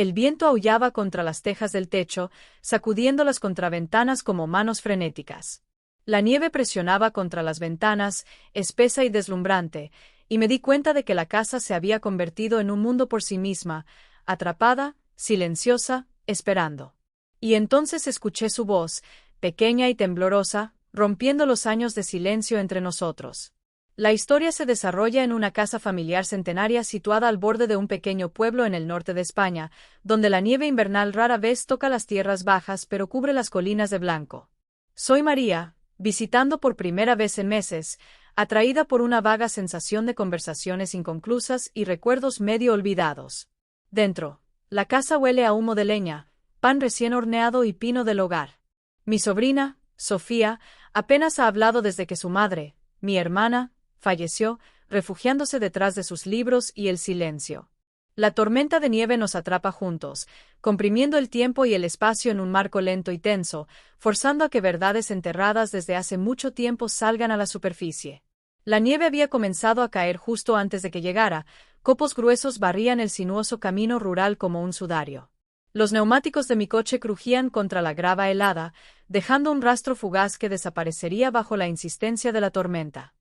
El viento aullaba contra las tejas del techo, sacudiendo las contraventanas como manos frenéticas. La nieve presionaba contra las ventanas, espesa y deslumbrante, y me di cuenta de que la casa se había convertido en un mundo por sí misma, atrapada, silenciosa, esperando. Y entonces escuché su voz, pequeña y temblorosa, rompiendo los años de silencio entre nosotros. La historia se desarrolla en una casa familiar centenaria situada al borde de un pequeño pueblo en el norte de España, donde la nieve invernal rara vez toca las tierras bajas pero cubre las colinas de blanco. Soy María, visitando por primera vez en meses, atraída por una vaga sensación de conversaciones inconclusas y recuerdos medio olvidados. Dentro, la casa huele a humo de leña, pan recién horneado y pino del hogar. Mi sobrina, Sofía, apenas ha hablado desde que su madre, mi hermana, falleció, refugiándose detrás de sus libros y el silencio. La tormenta de nieve nos atrapa juntos, comprimiendo el tiempo y el espacio en un marco lento y tenso, forzando a que verdades enterradas desde hace mucho tiempo salgan a la superficie. La nieve había comenzado a caer justo antes de que llegara, copos gruesos barrían el sinuoso camino rural como un sudario. Los neumáticos de mi coche crujían contra la grava helada, dejando un rastro fugaz que desaparecería bajo la insistencia de la tormenta.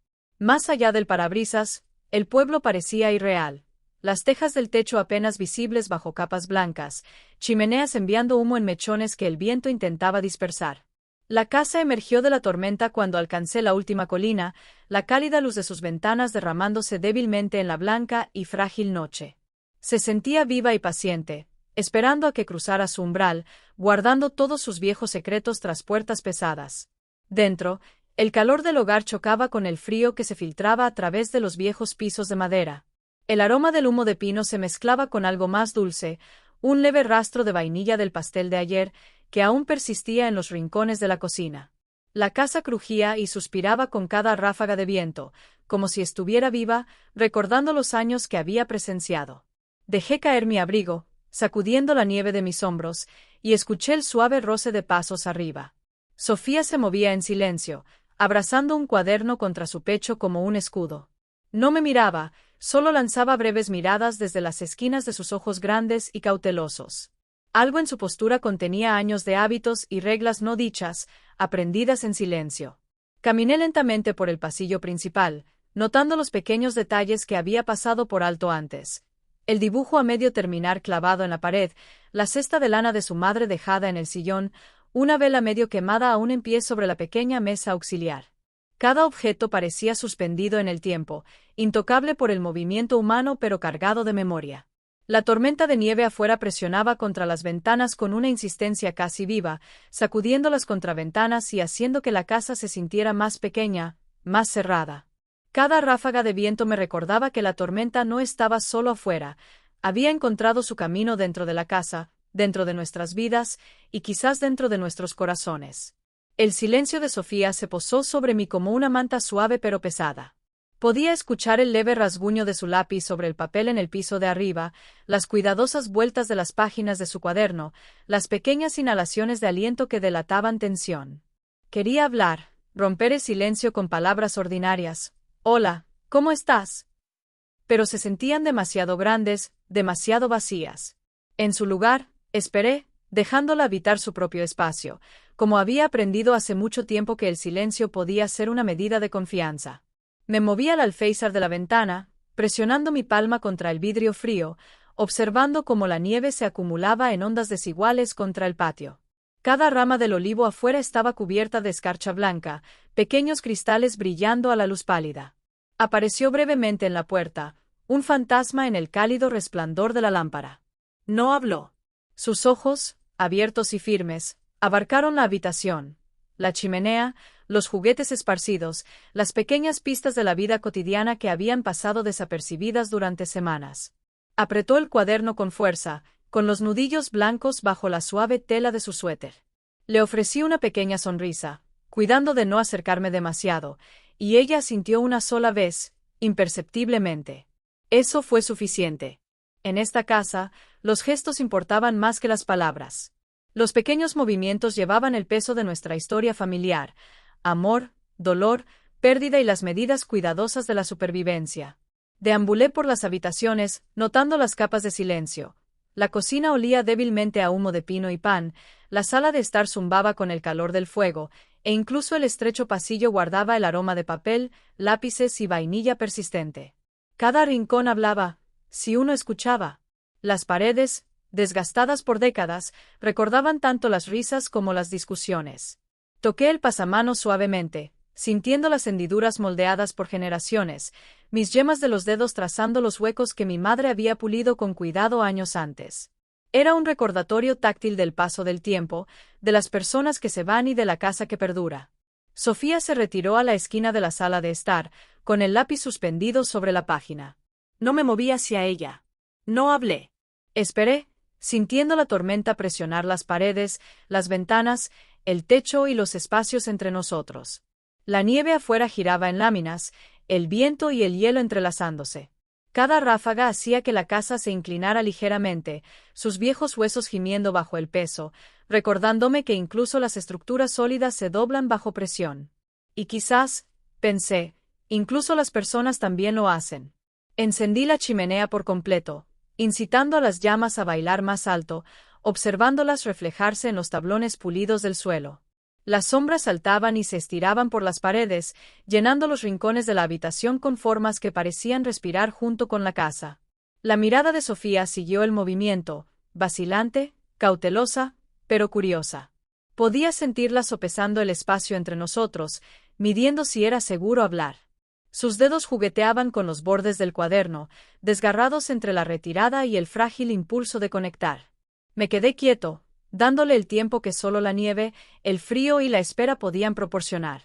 Más allá del parabrisas, el pueblo parecía irreal. Las tejas del techo apenas visibles bajo capas blancas, chimeneas enviando humo en mechones que el viento intentaba dispersar. La casa emergió de la tormenta cuando alcancé la última colina, la cálida luz de sus ventanas derramándose débilmente en la blanca y frágil noche. Se sentía viva y paciente, esperando a que cruzara su umbral, guardando todos sus viejos secretos tras puertas pesadas. Dentro, el calor del hogar chocaba con el frío que se filtraba a través de los viejos pisos de madera. El aroma del humo de pino se mezclaba con algo más dulce, un leve rastro de vainilla del pastel de ayer, que aún persistía en los rincones de la cocina. La casa crujía y suspiraba con cada ráfaga de viento, como si estuviera viva, recordando los años que había presenciado. Dejé caer mi abrigo, sacudiendo la nieve de mis hombros, y escuché el suave roce de pasos arriba. Sofía se movía en silencio, abrazando un cuaderno contra su pecho como un escudo. No me miraba, solo lanzaba breves miradas desde las esquinas de sus ojos grandes y cautelosos. Algo en su postura contenía años de hábitos y reglas no dichas, aprendidas en silencio. Caminé lentamente por el pasillo principal, notando los pequeños detalles que había pasado por alto antes. El dibujo a medio terminar clavado en la pared, la cesta de lana de su madre dejada en el sillón, una vela medio quemada aún en pie sobre la pequeña mesa auxiliar. Cada objeto parecía suspendido en el tiempo, intocable por el movimiento humano pero cargado de memoria. La tormenta de nieve afuera presionaba contra las ventanas con una insistencia casi viva, sacudiendo las contraventanas y haciendo que la casa se sintiera más pequeña, más cerrada. Cada ráfaga de viento me recordaba que la tormenta no estaba solo afuera, había encontrado su camino dentro de la casa, dentro de nuestras vidas, y quizás dentro de nuestros corazones. El silencio de Sofía se posó sobre mí como una manta suave pero pesada. Podía escuchar el leve rasguño de su lápiz sobre el papel en el piso de arriba, las cuidadosas vueltas de las páginas de su cuaderno, las pequeñas inhalaciones de aliento que delataban tensión. Quería hablar, romper el silencio con palabras ordinarias. «Hola, ¿cómo estás?». Pero se sentían demasiado grandes, demasiado vacías. En su lugar, esperé, dejándola habitar su propio espacio, como había aprendido hace mucho tiempo que el silencio podía ser una medida de confianza. Me moví al alféizar de la ventana, presionando mi palma contra el vidrio frío, observando cómo la nieve se acumulaba en ondas desiguales contra el patio. Cada rama del olivo afuera estaba cubierta de escarcha blanca, pequeños cristales brillando a la luz pálida. Apareció brevemente en la puerta, un fantasma en el cálido resplandor de la lámpara. No habló. Sus ojos, abiertos y firmes, abarcaron la habitación, la chimenea, los juguetes esparcidos, las pequeñas pistas de la vida cotidiana que habían pasado desapercibidas durante semanas. Apretó el cuaderno con fuerza, con los nudillos blancos bajo la suave tela de su suéter. Le ofrecí una pequeña sonrisa, cuidando de no acercarme demasiado, y ella asintió una sola vez, imperceptiblemente. Eso fue suficiente. En esta casa, los gestos importaban más que las palabras. Los pequeños movimientos llevaban el peso de nuestra historia familiar, amor, dolor, pérdida y las medidas cuidadosas de la supervivencia. Deambulé por las habitaciones, notando las capas de silencio, La cocina olía débilmente a humo de pino y pan, la sala de estar zumbaba con el calor del fuego, e incluso el estrecho pasillo guardaba el aroma de papel, lápices y vainilla persistente. Cada rincón hablaba, si uno escuchaba. Las paredes, desgastadas por décadas, recordaban tanto las risas como las discusiones. Toqué el pasamanos suavemente, sintiendo las hendiduras moldeadas por generaciones, mis yemas de los dedos trazando los huecos que mi madre había pulido con cuidado años antes. Era un recordatorio táctil del paso del tiempo, de las personas que se van y de la casa que perdura. Sofía se retiró a la esquina de la sala de estar, con el lápiz suspendido sobre la página. No me moví hacia ella. No hablé. Esperé, sintiendo la tormenta presionar las paredes, las ventanas, el techo y los espacios entre nosotros. La nieve afuera giraba en láminas, el viento y el hielo entrelazándose. Cada ráfaga hacía que la casa se inclinara ligeramente, sus viejos huesos gimiendo bajo el peso, recordándome que incluso las estructuras sólidas se doblan bajo presión. Y quizás, pensé, incluso las personas también lo hacen. Encendí la chimenea por completo, incitando a las llamas a bailar más alto, observándolas reflejarse en los tablones pulidos del suelo. Las sombras saltaban y se estiraban por las paredes, llenando los rincones de la habitación con formas que parecían respirar junto con la casa. La mirada de Sofía siguió el movimiento, vacilante, cautelosa, pero curiosa. Podía sentirla sopesando el espacio entre nosotros, midiendo si era seguro hablar. Sus dedos jugueteaban con los bordes del cuaderno, desgarrados entre la retirada y el frágil impulso de conectar. Me quedé quieto, dándole el tiempo que solo la nieve, el frío y la espera podían proporcionar.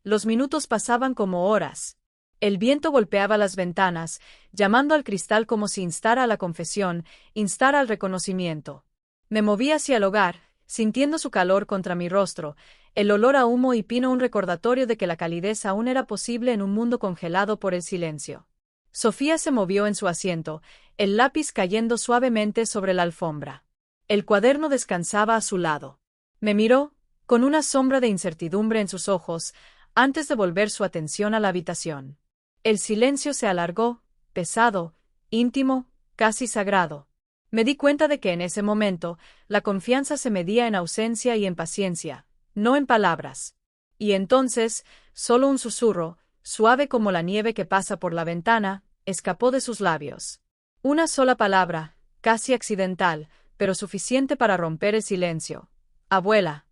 Los minutos pasaban como horas. El viento golpeaba las ventanas, llamando al cristal como si instara a la confesión, instara al reconocimiento. Me moví hacia el hogar, sintiendo su calor contra mi rostro, el olor a humo y pino un recordatorio de que la calidez aún era posible en un mundo congelado por el silencio. Sofía se movió en su asiento, el lápiz cayendo suavemente sobre la alfombra. El cuaderno descansaba a su lado. Me miró, con una sombra de incertidumbre en sus ojos, antes de volver su atención a la habitación. El silencio se alargó, pesado, íntimo, casi sagrado. Me di cuenta de que en ese momento, la confianza se medía en ausencia y en paciencia, no en palabras. Y entonces, solo un susurro, suave como la nieve que pasa por la ventana, escapó de sus labios. Una sola palabra, casi accidental, pero suficiente para romper el silencio. Abuela.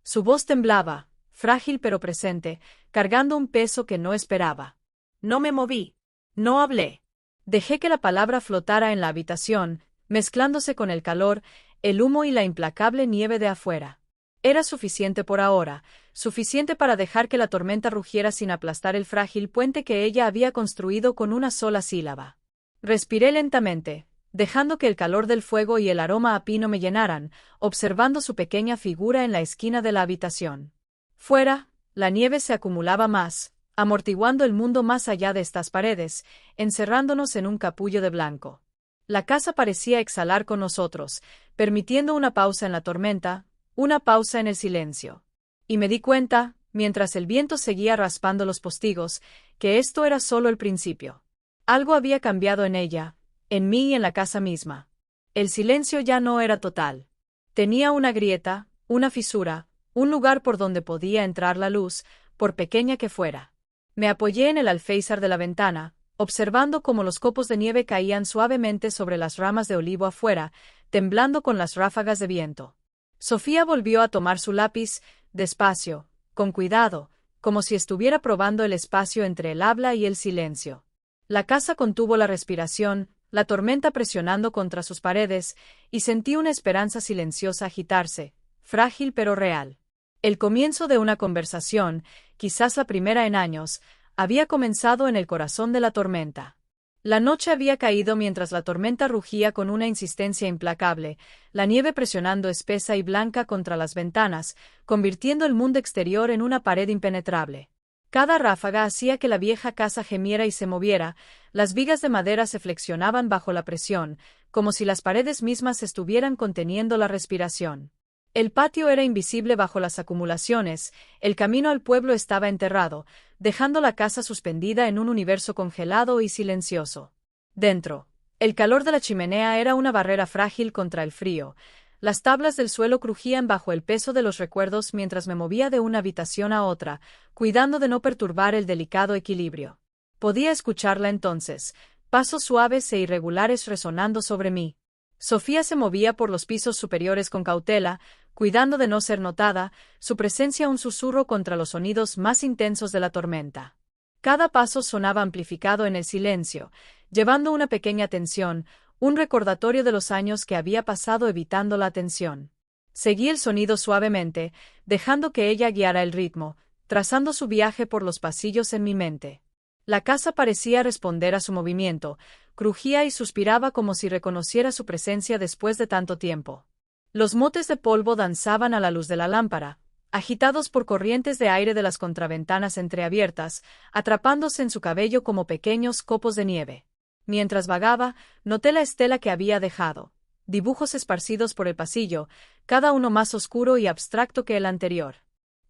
Su voz temblaba, frágil pero presente, cargando un peso que no esperaba. No me moví. No hablé. Dejé que la palabra flotara en la habitación, mezclándose con el calor, el humo y la implacable nieve de afuera. Era suficiente por ahora, suficiente para dejar que la tormenta rugiera sin aplastar el frágil puente que ella había construido con una sola sílaba. Respiré lentamente, dejando que el calor del fuego y el aroma a pino me llenaran, observando su pequeña figura en la esquina de la habitación. Fuera, la nieve se acumulaba más, amortiguando el mundo más allá de estas paredes, encerrándonos en un capullo de blanco. La casa parecía exhalar con nosotros, permitiendo una pausa en la tormenta, una pausa en el silencio. Y me di cuenta, mientras el viento seguía raspando los postigos, que esto era solo el principio. Algo había cambiado en ella, en mí y en la casa misma. El silencio ya no era total. Tenía una grieta, una fisura, un lugar por donde podía entrar la luz, por pequeña que fuera. Me apoyé en el alféizar de la ventana, observando cómo los copos de nieve caían suavemente sobre las ramas de olivo afuera, temblando con las ráfagas de viento. Sofía volvió a tomar su lápiz, despacio, con cuidado, como si estuviera probando el espacio entre el habla y el silencio. La casa contuvo la respiración, la tormenta presionando contra sus paredes, y sentí una esperanza silenciosa agitarse, frágil pero real. El comienzo de una conversación, quizás la primera en años, había comenzado en el corazón de la tormenta. La noche había caído mientras la tormenta rugía con una insistencia implacable, la nieve presionando espesa y blanca contra las ventanas, convirtiendo el mundo exterior en una pared impenetrable. Cada ráfaga hacía que la vieja casa gemiera y se moviera, las vigas de madera se flexionaban bajo la presión, como si las paredes mismas estuvieran conteniendo la respiración. El patio era invisible bajo las acumulaciones, el camino al pueblo estaba enterrado, dejando la casa suspendida en un universo congelado y silencioso. Dentro, El calor de la chimenea era una barrera frágil contra el frío. Las tablas del suelo crujían bajo el peso de los recuerdos mientras me movía de una habitación a otra, cuidando de no perturbar el delicado equilibrio. Podía escucharla entonces, pasos suaves e irregulares resonando sobre mí. Sofía se movía por los pisos superiores con cautela, cuidando de no ser notada, su presencia un susurro contra los sonidos más intensos de la tormenta. Cada paso sonaba amplificado en el silencio, llevando una pequeña tensión, un recordatorio de los años que había pasado evitando la atención. Seguí el sonido suavemente, dejando que ella guiara el ritmo, trazando su viaje por los pasillos en mi mente. La casa parecía responder a su movimiento, crujía y suspiraba como si reconociera su presencia después de tanto tiempo. Los motes de polvo danzaban a la luz de la lámpara, agitados por corrientes de aire de las contraventanas entreabiertas, atrapándose en su cabello como pequeños copos de nieve. Mientras vagaba, noté la estela que había dejado, dibujos esparcidos por el pasillo, cada uno más oscuro y abstracto que el anterior.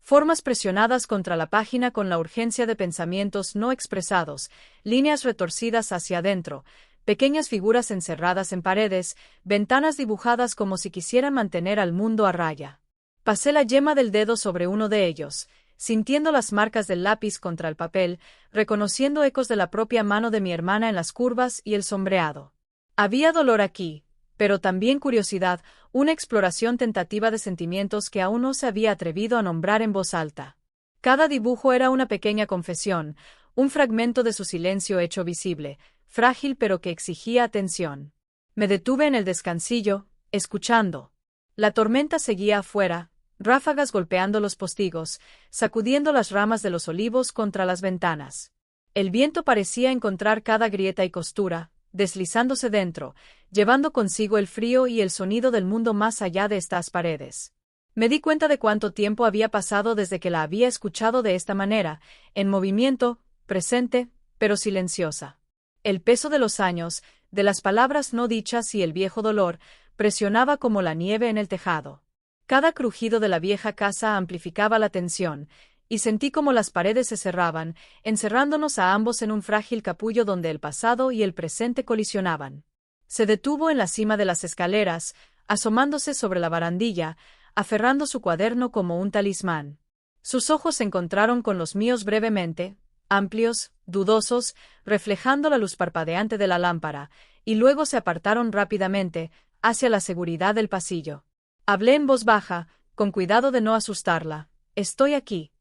Formas presionadas contra la página con la urgencia de pensamientos no expresados, líneas retorcidas hacia adentro, pequeñas figuras encerradas en paredes, ventanas dibujadas como si quisieran mantener al mundo a raya. Pasé la yema del dedo sobre uno de ellos, sintiendo las marcas del lápiz contra el papel, reconociendo ecos de la propia mano de mi hermana en las curvas y el sombreado. Había dolor aquí, pero también curiosidad, una exploración tentativa de sentimientos que aún no se había atrevido a nombrar en voz alta. Cada dibujo era una pequeña confesión, un fragmento de su silencio hecho visible, frágil pero que exigía atención. Me detuve en el descansillo, escuchando. La tormenta seguía afuera, ráfagas golpeando los postigos, sacudiendo las ramas de los olivos contra las ventanas. El viento parecía encontrar cada grieta y costura, deslizándose dentro, llevando consigo el frío y el sonido del mundo más allá de estas paredes. Me di cuenta de cuánto tiempo había pasado desde que la había escuchado de esta manera, en movimiento, presente, pero silenciosa. El peso de los años, de las palabras no dichas y el viejo dolor, presionaba como la nieve en el tejado. Cada crujido de la vieja casa amplificaba la tensión, y sentí como las paredes se cerraban, encerrándonos a ambos en un frágil capullo donde el pasado y el presente colisionaban. Se detuvo en la cima de las escaleras, asomándose sobre la barandilla, aferrando su cuaderno como un talismán. Sus ojos se encontraron con los míos brevemente, amplios, dudosos, reflejando la luz parpadeante de la lámpara, y luego se apartaron rápidamente, hacia la seguridad del pasillo. Hablé en voz baja, con cuidado de no asustarla. «Estoy aquí.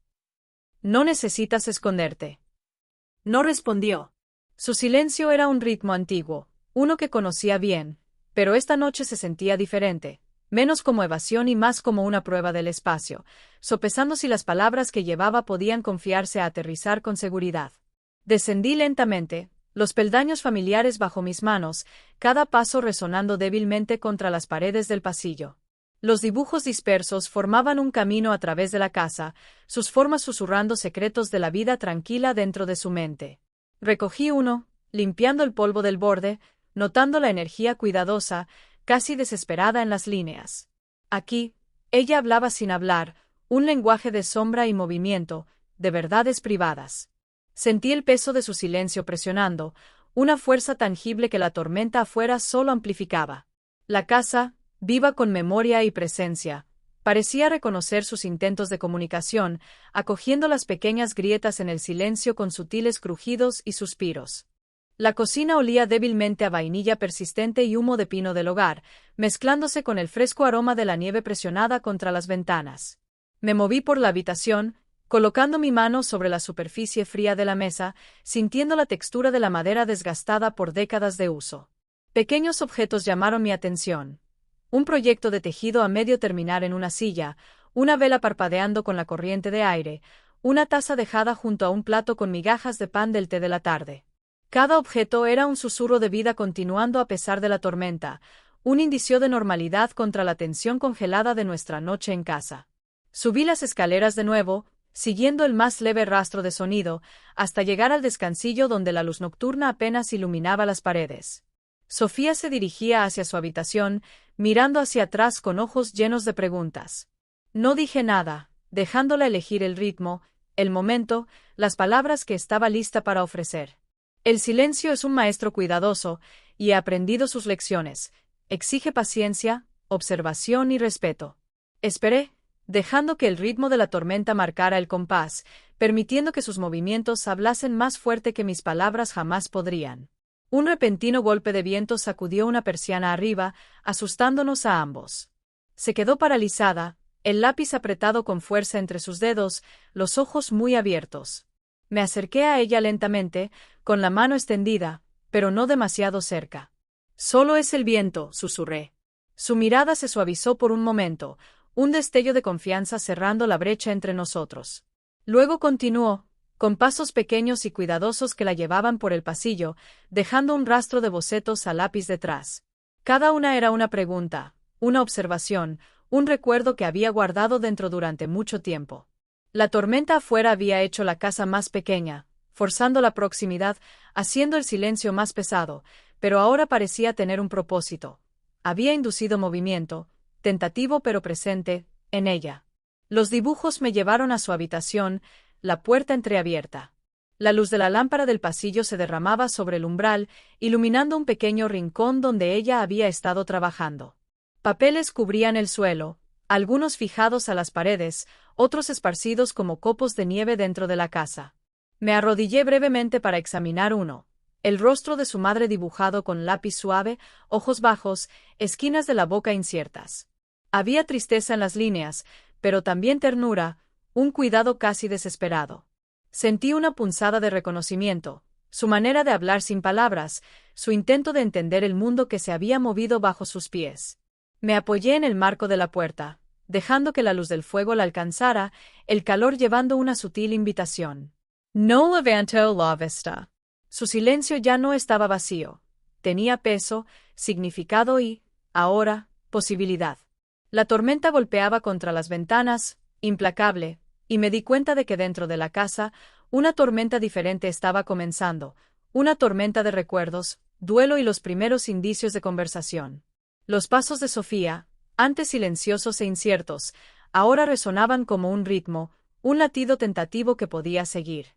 No necesitas esconderte». No respondió. Su silencio era un ritmo antiguo, uno que conocía bien, pero esta noche se sentía diferente, menos como evasión y más como una prueba del espacio, sopesando si las palabras que llevaba podían confiarse a aterrizar con seguridad. Descendí lentamente, los peldaños familiares bajo mis manos, cada paso resonando débilmente contra las paredes del pasillo. Los dibujos dispersos formaban un camino a través de la casa, sus formas susurrando secretos de la vida tranquila dentro de su mente. Recogí uno, limpiando el polvo del borde, notando la energía cuidadosa, casi desesperada en las líneas. Aquí, ella hablaba sin hablar, un lenguaje de sombra y movimiento, de verdades privadas. Sentí el peso de su silencio presionando, una fuerza tangible que la tormenta afuera solo amplificaba. La casa, viva con memoria y presencia, parecía reconocer sus intentos de comunicación, acogiendo las pequeñas grietas en el silencio con sutiles crujidos y suspiros. La cocina olía débilmente a vainilla persistente y humo de pino del hogar, mezclándose con el fresco aroma de la nieve presionada contra las ventanas. Me moví por la habitación, colocando mi mano sobre la superficie fría de la mesa, sintiendo la textura de la madera desgastada por décadas de uso. Pequeños objetos llamaron mi atención. Un proyecto de tejido a medio terminar en una silla, una vela parpadeando con la corriente de aire, una taza dejada junto a un plato con migajas de pan del té de la tarde. Cada objeto era un susurro de vida continuando a pesar de la tormenta, un indicio de normalidad contra la tensión congelada de nuestra noche en casa. Subí las escaleras de nuevo, siguiendo el más leve rastro de sonido, hasta llegar al descansillo donde la luz nocturna apenas iluminaba las paredes. Sofía se dirigía hacia su habitación, mirando hacia atrás con ojos llenos de preguntas. No dije nada, dejándola elegir el ritmo, el momento, las palabras que estaba lista para ofrecer. El silencio es un maestro cuidadoso, y he aprendido sus lecciones. Exige paciencia, observación y respeto. Esperé, dejando que el ritmo de la tormenta marcara el compás, permitiendo que sus movimientos hablasen más fuerte que mis palabras jamás podrían. Un repentino golpe de viento sacudió una persiana arriba, asustándonos a ambos. Se quedó paralizada, el lápiz apretado con fuerza entre sus dedos, los ojos muy abiertos. Me acerqué a ella lentamente, con la mano extendida, pero no demasiado cerca. «Solo es el viento», susurré. Su mirada se suavizó por un momento, un destello de confianza cerrando la brecha entre nosotros. Luego continuó, con pasos pequeños y cuidadosos que la llevaban por el pasillo, dejando un rastro de bocetos a lápiz detrás. Cada una era una pregunta, una observación, un recuerdo que había guardado dentro durante mucho tiempo. La tormenta afuera había hecho la casa más pequeña, forzando la proximidad, haciendo el silencio más pesado, pero ahora parecía tener un propósito. Había inducido movimiento, tentativo pero presente, en ella. Los dibujos me llevaron a su habitación, la puerta entreabierta. La luz de la lámpara del pasillo se derramaba sobre el umbral, iluminando un pequeño rincón donde ella había estado trabajando. Papeles cubrían el suelo, algunos fijados a las paredes, otros esparcidos como copos de nieve dentro de la casa. Me arrodillé brevemente para examinar uno. El rostro de su madre dibujado con lápiz suave, ojos bajos, esquinas de la boca inciertas. Había tristeza en las líneas, pero también ternura, un cuidado casi desesperado. Sentí una punzada de reconocimiento, su manera de hablar sin palabras, su intento de entender el mundo que se había movido bajo sus pies. Me apoyé en el marco de la puerta, dejando que la luz del fuego la alcanzara, el calor llevando una sutil invitación. No levantó la vista. Su silencio ya no estaba vacío. Tenía peso, significado y, ahora, posibilidad. La tormenta golpeaba contra las ventanas, implacable, y me di cuenta de que dentro de la casa, una tormenta diferente estaba comenzando, una tormenta de recuerdos, duelo y los primeros indicios de conversación. Los pasos de Sofía, antes silenciosos e inciertos, ahora resonaban como un ritmo, un latido tentativo que podía seguir.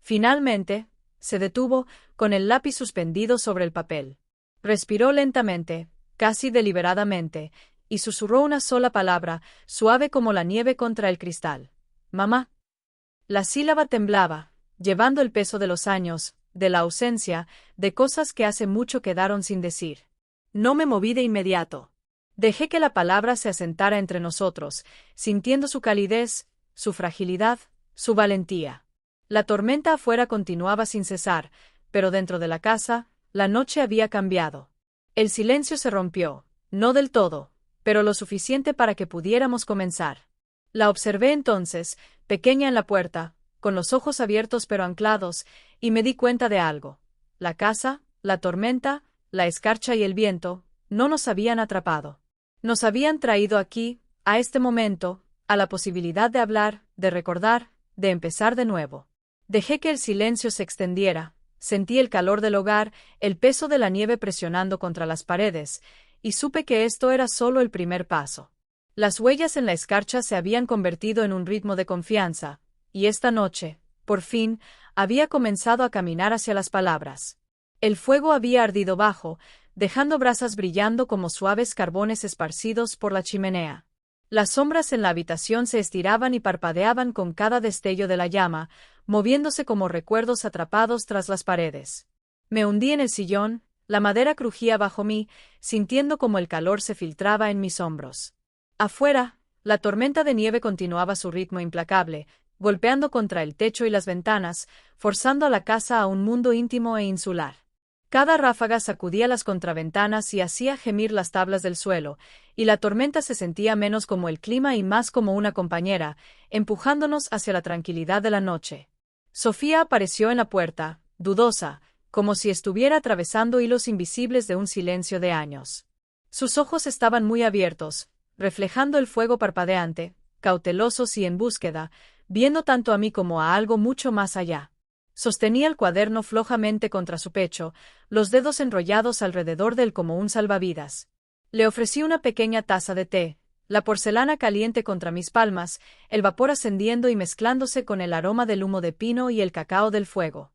Finalmente, se detuvo, con el lápiz suspendido sobre el papel. Respiró lentamente, casi deliberadamente, y susurró una sola palabra, suave como la nieve contra el cristal. «Mamá». La sílaba temblaba, llevando el peso de los años, de la ausencia, de cosas que hace mucho quedaron sin decir. No me moví de inmediato. Dejé que la palabra se asentara entre nosotros, sintiendo su calidez, su fragilidad, su valentía. La tormenta afuera continuaba sin cesar, pero dentro de la casa, la noche había cambiado. El silencio se rompió, no del todo, pero lo suficiente para que pudiéramos comenzar. La observé entonces, pequeña en la puerta, con los ojos abiertos pero anclados, y me di cuenta de algo. La casa, la tormenta, la escarcha y el viento, no nos habían atrapado. Nos habían traído aquí, a este momento, a la posibilidad de hablar, de recordar, de empezar de nuevo. Dejé que el silencio se extendiera, sentí el calor del hogar, el peso de la nieve presionando contra las paredes, y supe que esto era solo el primer paso. Las huellas en la escarcha se habían convertido en un ritmo de confianza, y esta noche, por fin, había comenzado a caminar hacia las palabras. El fuego había ardido bajo, dejando brasas brillando como suaves carbones esparcidos por la chimenea. Las sombras en la habitación se estiraban y parpadeaban con cada destello de la llama, moviéndose como recuerdos atrapados tras las paredes. Me hundí en el sillón, la madera crujía bajo mí, sintiendo como el calor se filtraba en mis hombros. Afuera, la tormenta de nieve continuaba su ritmo implacable, golpeando contra el techo y las ventanas, forzando a la casa a un mundo íntimo e insular. Cada ráfaga sacudía las contraventanas y hacía gemir las tablas del suelo, y la tormenta se sentía menos como el clima y más como una compañera, empujándonos hacia la tranquilidad de la noche. Sofía apareció en la puerta, dudosa, como si estuviera atravesando hilos invisibles de un silencio de años. Sus ojos estaban muy abiertos, reflejando el fuego parpadeante, cautelosos y en búsqueda, viendo tanto a mí como a algo mucho más allá. Sostenía el cuaderno flojamente contra su pecho, los dedos enrollados alrededor de él como un salvavidas. Le ofrecí una pequeña taza de té, la porcelana caliente contra mis palmas, el vapor ascendiendo y mezclándose con el aroma del humo de pino y el cacao del fuego.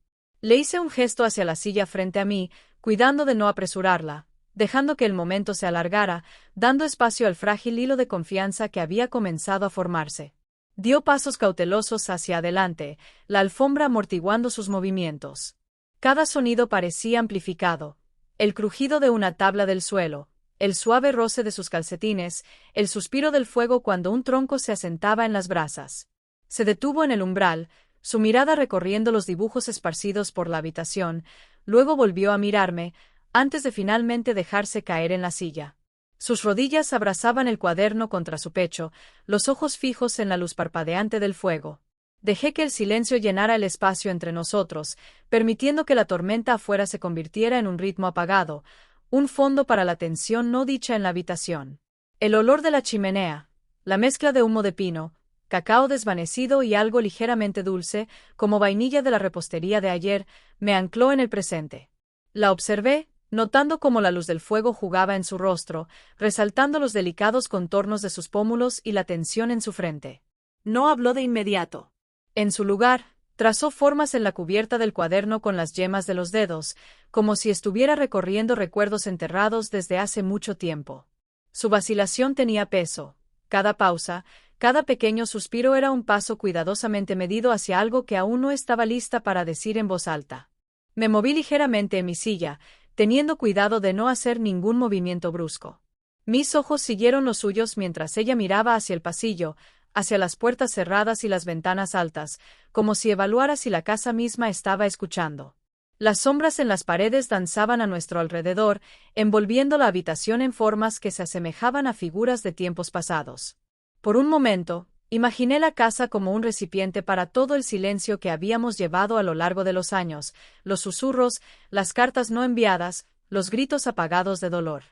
Le hice un gesto hacia la silla frente a mí, cuidando de no apresurarla, dejando que el momento se alargara, dando espacio al frágil hilo de confianza que había comenzado a formarse. Dio pasos cautelosos hacia adelante, la alfombra amortiguando sus movimientos. Cada sonido parecía amplificado: el crujido de una tabla del suelo, el suave roce de sus calcetines, el suspiro del fuego cuando un tronco se asentaba en las brasas. Se detuvo en el umbral, su mirada recorriendo los dibujos esparcidos por la habitación, luego volvió a mirarme, antes de finalmente dejarse caer en la silla. Sus rodillas abrazaban el cuaderno contra su pecho, los ojos fijos en la luz parpadeante del fuego. Dejé que el silencio llenara el espacio entre nosotros, permitiendo que la tormenta afuera se convirtiera en un ritmo apagado, un fondo para la tensión no dicha en la habitación. El olor de la chimenea, la mezcla de humo de pino, cacao desvanecido y algo ligeramente dulce, como vainilla de la repostería de ayer, me ancló en el presente. La observé, notando cómo la luz del fuego jugaba en su rostro, resaltando los delicados contornos de sus pómulos y la tensión en su frente. No habló de inmediato. En su lugar, trazó formas en la cubierta del cuaderno con las yemas de los dedos, como si estuviera recorriendo recuerdos enterrados desde hace mucho tiempo. Su vacilación tenía peso. Cada pausa, cada pequeño suspiro era un paso cuidadosamente medido hacia algo que aún no estaba lista para decir en voz alta. Me moví ligeramente en mi silla, teniendo cuidado de no hacer ningún movimiento brusco. Mis ojos siguieron los suyos mientras ella miraba hacia el pasillo, hacia las puertas cerradas y las ventanas altas, como si evaluara si la casa misma estaba escuchando. Las sombras en las paredes danzaban a nuestro alrededor, envolviendo la habitación en formas que se asemejaban a figuras de tiempos pasados. Por un momento, imaginé la casa como un recipiente para todo el silencio que habíamos llevado a lo largo de los años, los susurros, las cartas no enviadas, los gritos apagados de dolor.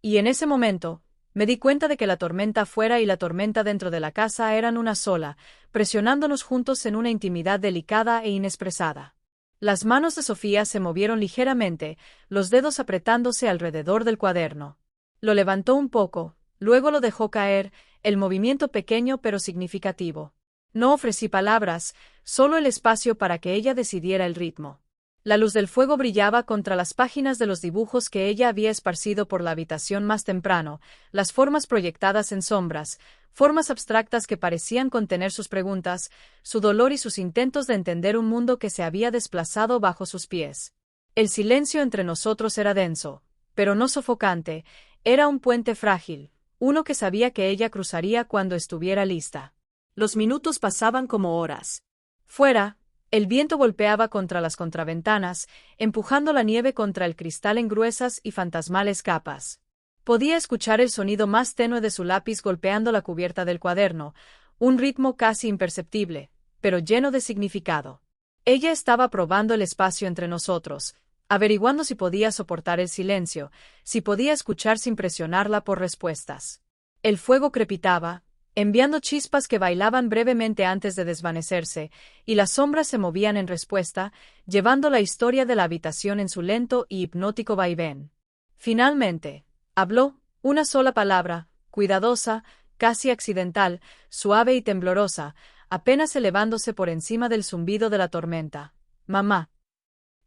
Y en ese momento, me di cuenta de que la tormenta afuera y la tormenta dentro de la casa eran una sola, presionándonos juntos en una intimidad delicada e inexpresada. Las manos de Sofía se movieron ligeramente, los dedos apretándose alrededor del cuaderno. Lo levantó un poco, luego lo dejó caer, el movimiento pequeño pero significativo. No ofrecí palabras, solo el espacio para que ella decidiera el ritmo. La luz del fuego brillaba contra las páginas de los dibujos que ella había esparcido por la habitación más temprano, las formas proyectadas en sombras, formas abstractas que parecían contener sus preguntas, su dolor y sus intentos de entender un mundo que se había desplazado bajo sus pies. El silencio entre nosotros era denso, pero no sofocante, era un puente frágil, uno que sabía que ella cruzaría cuando estuviera lista. Los minutos pasaban como horas. Fuera, el viento golpeaba contra las contraventanas, empujando la nieve contra el cristal en gruesas y fantasmales capas. Podía escuchar el sonido más tenue de su lápiz golpeando la cubierta del cuaderno, un ritmo casi imperceptible, pero lleno de significado. Ella estaba probando el espacio entre nosotros, averiguando si podía soportar el silencio, si podía escuchar sin presionarla por respuestas. El fuego crepitaba, enviando chispas que bailaban brevemente antes de desvanecerse, y las sombras se movían en respuesta, llevando la historia de la habitación en su lento y hipnótico vaivén. Finalmente, habló, una sola palabra, cuidadosa, casi accidental, suave y temblorosa, apenas elevándose por encima del zumbido de la tormenta. Mamá.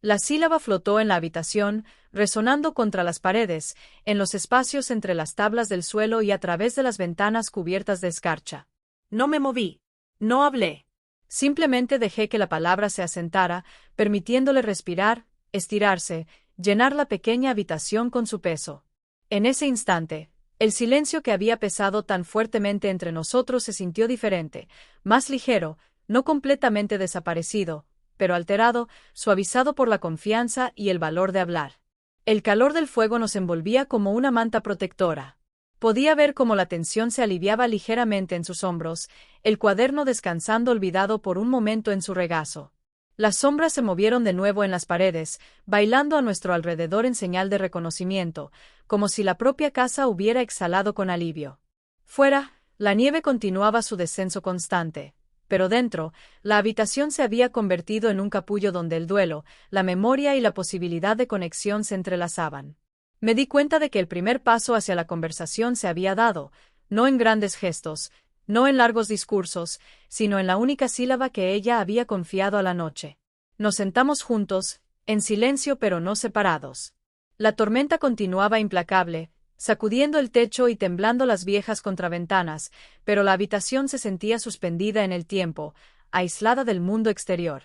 La sílaba flotó en la habitación, resonando contra las paredes, en los espacios entre las tablas del suelo y a través de las ventanas cubiertas de escarcha. No me moví. No hablé. Simplemente dejé que la palabra se asentara, permitiéndole respirar, estirarse, llenar la pequeña habitación con su peso. En ese instante, el silencio que había pesado tan fuertemente entre nosotros se sintió diferente, más ligero, no completamente desaparecido, pero alterado, suavizado por la confianza y el valor de hablar. El calor del fuego nos envolvía como una manta protectora. Podía ver cómo la tensión se aliviaba ligeramente en sus hombros, el cuaderno descansando olvidado por un momento en su regazo. Las sombras se movieron de nuevo en las paredes, bailando a nuestro alrededor en señal de reconocimiento, como si la propia casa hubiera exhalado con alivio. Fuera, la nieve continuaba su descenso constante. Pero dentro, la habitación se había convertido en un capullo donde el duelo, la memoria y la posibilidad de conexión se entrelazaban. Me di cuenta de que el primer paso hacia la conversación se había dado, no en grandes gestos, no en largos discursos, sino en la única sílaba que ella había confiado a la noche. Nos sentamos juntos, en silencio pero no separados. La tormenta continuaba implacable, sacudiendo el techo y temblando las viejas contraventanas, pero la habitación se sentía suspendida en el tiempo, aislada del mundo exterior.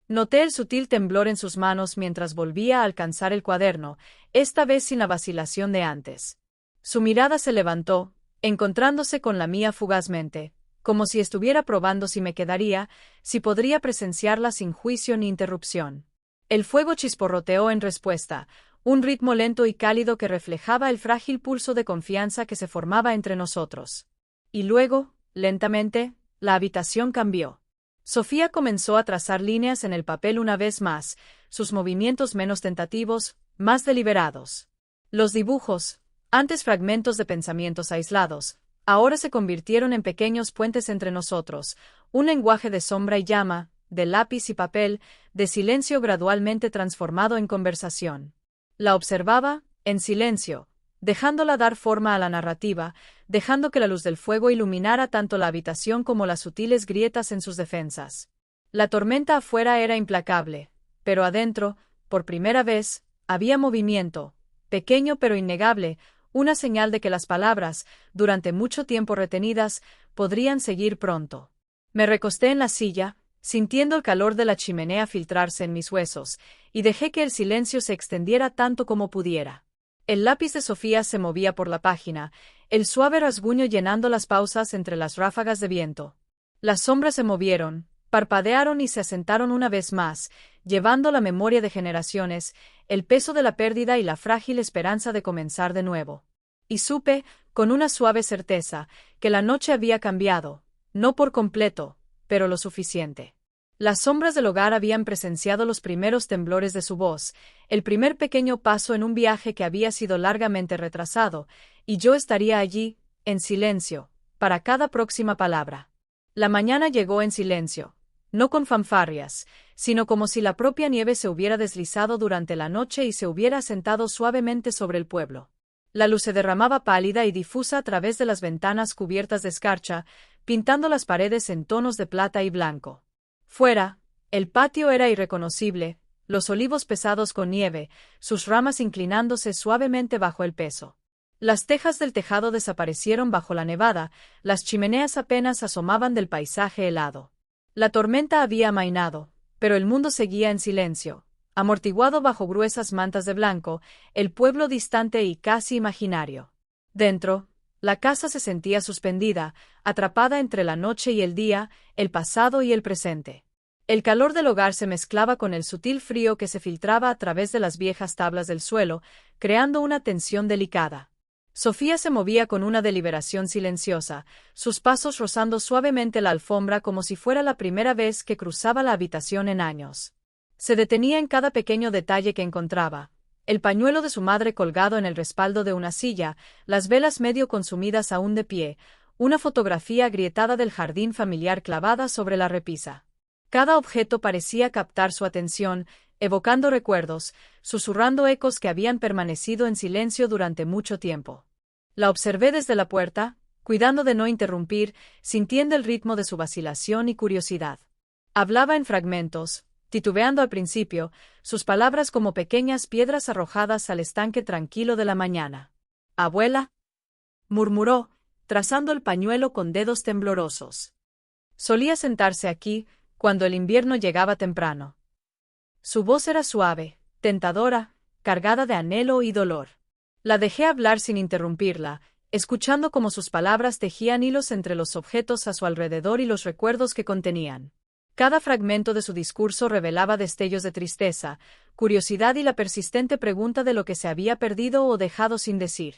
Noté el sutil temblor en sus manos mientras volvía a alcanzar el cuaderno, esta vez sin la vacilación de antes. Su mirada se levantó, encontrándose con la mía fugazmente, como si estuviera probando si me quedaría, si podría presenciarla sin juicio ni interrupción. El fuego chisporroteó en respuesta, un ritmo lento y cálido que reflejaba el frágil pulso de confianza que se formaba entre nosotros. Y luego, lentamente, la habitación cambió. Sofía comenzó a trazar líneas en el papel una vez más, sus movimientos menos tentativos, más deliberados. Los dibujos, antes fragmentos de pensamientos aislados, ahora se convirtieron en pequeños puentes entre nosotros, un lenguaje de sombra y llama, de lápiz y papel, de silencio gradualmente transformado en conversación. La observaba, en silencio, dejándola dar forma a la narrativa, dejando que la luz del fuego iluminara tanto la habitación como las sutiles grietas en sus defensas. La tormenta afuera era implacable, pero adentro, por primera vez, había movimiento, pequeño pero innegable, una señal de que las palabras, durante mucho tiempo retenidas, podrían seguir pronto. Me recosté en la silla, sintiendo el calor de la chimenea filtrarse en mis huesos, y dejé que el silencio se extendiera tanto como pudiera. El lápiz de Sofía se movía por la página, el suave rasguño llenando las pausas entre las ráfagas de viento. Las sombras se movieron, parpadearon y se asentaron una vez más, llevando la memoria de generaciones, el peso de la pérdida y la frágil esperanza de comenzar de nuevo. Y supe, con una suave certeza, que la noche había cambiado, no por completo, pero lo suficiente. Las sombras del hogar habían presenciado los primeros temblores de su voz, el primer pequeño paso en un viaje que había sido largamente retrasado, y yo estaría allí, en silencio, para cada próxima palabra. La mañana llegó en silencio, no con fanfarrias, sino como si la propia nieve se hubiera deslizado durante la noche y se hubiera asentado suavemente sobre el pueblo. La luz se derramaba pálida y difusa a través de las ventanas cubiertas de escarcha, pintando las paredes en tonos de plata y blanco. Fuera, el patio era irreconocible, los olivos pesados con nieve, sus ramas inclinándose suavemente bajo el peso. Las tejas del tejado desaparecieron bajo la nevada, las chimeneas apenas asomaban del paisaje helado. La tormenta había amainado, pero el mundo seguía en silencio, amortiguado bajo gruesas mantas de blanco, el pueblo distante y casi imaginario. Dentro, la casa se sentía suspendida, atrapada entre la noche y el día, el pasado y el presente. El calor del hogar se mezclaba con el sutil frío que se filtraba a través de las viejas tablas del suelo, creando una tensión delicada. Sofía se movía con una deliberación silenciosa, sus pasos rozando suavemente la alfombra como si fuera la primera vez que cruzaba la habitación en años. Se detenía en cada pequeño detalle que encontraba. El pañuelo de su madre colgado en el respaldo de una silla, las velas medio consumidas aún de pie, una fotografía agrietada del jardín familiar clavada sobre la repisa. Cada objeto parecía captar su atención, evocando recuerdos, susurrando ecos que habían permanecido en silencio durante mucho tiempo. La observé desde la puerta, cuidando de no interrumpir, sintiendo el ritmo de su vacilación y curiosidad. Hablaba en fragmentos, titubeando al principio, sus palabras como pequeñas piedras arrojadas al estanque tranquilo de la mañana. «Abuela», murmuró, trazando el pañuelo con dedos temblorosos. Solía sentarse aquí, cuando el invierno llegaba temprano. Su voz era suave, tentadora, cargada de anhelo y dolor. La dejé hablar sin interrumpirla, escuchando cómo sus palabras tejían hilos entre los objetos a su alrededor y los recuerdos que contenían. Cada fragmento de su discurso revelaba destellos de tristeza, curiosidad y la persistente pregunta de lo que se había perdido o dejado sin decir.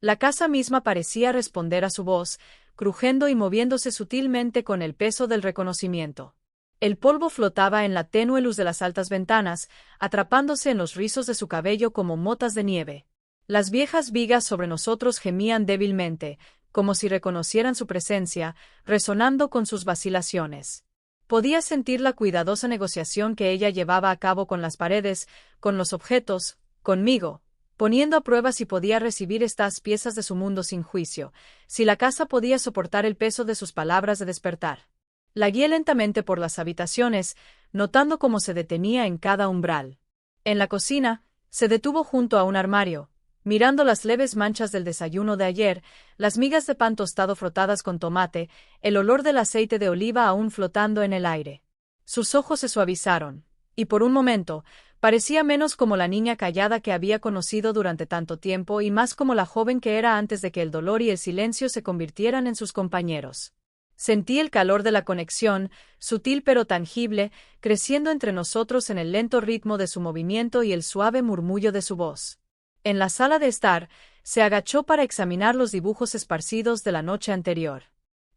La casa misma parecía responder a su voz, crujiendo y moviéndose sutilmente con el peso del reconocimiento. El polvo flotaba en la tenue luz de las altas ventanas, atrapándose en los rizos de su cabello como motas de nieve. Las viejas vigas sobre nosotros gemían débilmente, como si reconocieran su presencia, resonando con sus vacilaciones. Podía sentir la cuidadosa negociación que ella llevaba a cabo con las paredes, con los objetos, conmigo, poniendo a prueba si podía recibir estas piezas de su mundo sin juicio, si la casa podía soportar el peso de sus palabras de despertar. La guié lentamente por las habitaciones, notando cómo se detenía en cada umbral. En la cocina, se detuvo junto a un armario, mirando las leves manchas del desayuno de ayer, las migas de pan tostado frotadas con tomate, el olor del aceite de oliva aún flotando en el aire. Sus ojos se suavizaron, y por un momento, parecía menos como la niña callada que había conocido durante tanto tiempo y más como la joven que era antes de que el dolor y el silencio se convirtieran en sus compañeros. Sentí el calor de la conexión, sutil pero tangible, creciendo entre nosotros en el lento ritmo de su movimiento y el suave murmullo de su voz. En la sala de estar, se agachó para examinar los dibujos esparcidos de la noche anterior.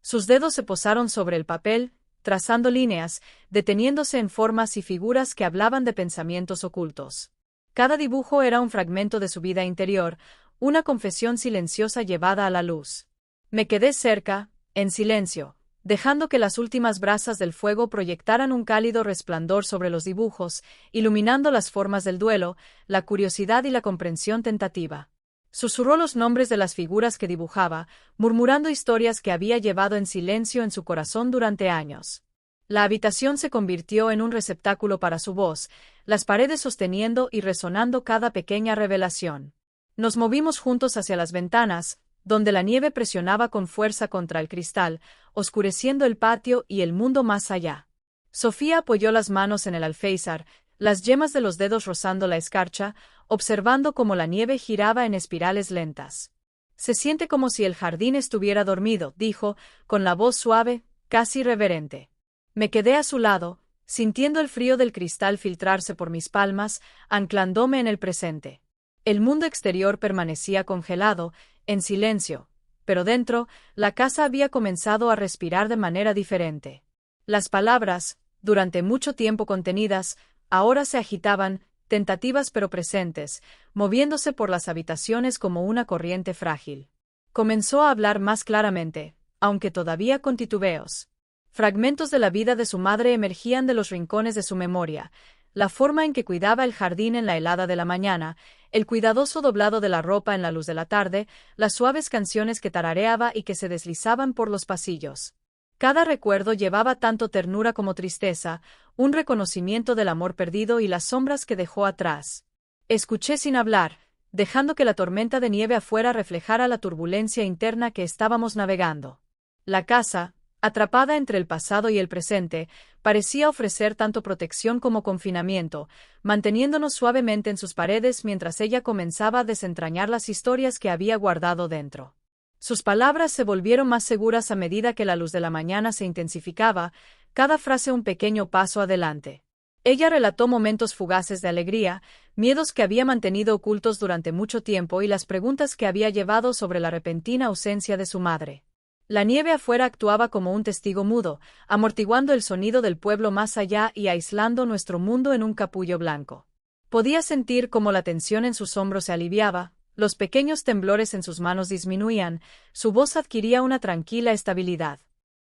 Sus dedos se posaron sobre el papel, trazando líneas, deteniéndose en formas y figuras que hablaban de pensamientos ocultos. Cada dibujo era un fragmento de su vida interior, una confesión silenciosa llevada a la luz. Me quedé cerca, en silencio, dejando que las últimas brasas del fuego proyectaran un cálido resplandor sobre los dibujos, iluminando las formas del duelo, la curiosidad y la comprensión tentativa. Susurró los nombres de las figuras que dibujaba, murmurando historias que había llevado en silencio en su corazón durante años. La habitación se convirtió en un receptáculo para su voz, las paredes sosteniendo y resonando cada pequeña revelación. Nos movimos juntos hacia las ventanas, donde la nieve presionaba con fuerza contra el cristal, oscureciendo el patio y el mundo más allá. Sofía apoyó las manos en el alféizar, las yemas de los dedos rozando la escarcha, observando cómo la nieve giraba en espirales lentas. Se siente como si el jardín estuviera dormido, dijo, con la voz suave, casi reverente. Me quedé a su lado, sintiendo el frío del cristal filtrarse por mis palmas, anclándome en el presente. El mundo exterior permanecía congelado, en silencio, pero dentro, la casa había comenzado a respirar de manera diferente. Las palabras, durante mucho tiempo contenidas, ahora se agitaban, tentativas pero presentes, moviéndose por las habitaciones como una corriente frágil. Comenzó a hablar más claramente, aunque todavía con titubeos. Fragmentos de la vida de su madre emergían de los rincones de su memoria, la forma en que cuidaba el jardín en la helada de la mañana, el cuidadoso doblado de la ropa en la luz de la tarde, las suaves canciones que tarareaba y que se deslizaban por los pasillos. Cada recuerdo llevaba tanto ternura como tristeza, un reconocimiento del amor perdido y las sombras que dejó atrás. Escuché sin hablar, dejando que la tormenta de nieve afuera reflejara la turbulencia interna que estábamos navegando. La casa, atrapada entre el pasado y el presente, parecía ofrecer tanto protección como confinamiento, manteniéndonos suavemente en sus paredes mientras ella comenzaba a desentrañar las historias que había guardado dentro. Sus palabras se volvieron más seguras a medida que la luz de la mañana se intensificaba, cada frase un pequeño paso adelante. Ella relató momentos fugaces de alegría, miedos que había mantenido ocultos durante mucho tiempo y las preguntas que había llevado sobre la repentina ausencia de su madre. La nieve afuera actuaba como un testigo mudo, amortiguando el sonido del pueblo más allá y aislando nuestro mundo en un capullo blanco. Podía sentir cómo la tensión en sus hombros se aliviaba, los pequeños temblores en sus manos disminuían, su voz adquiría una tranquila estabilidad.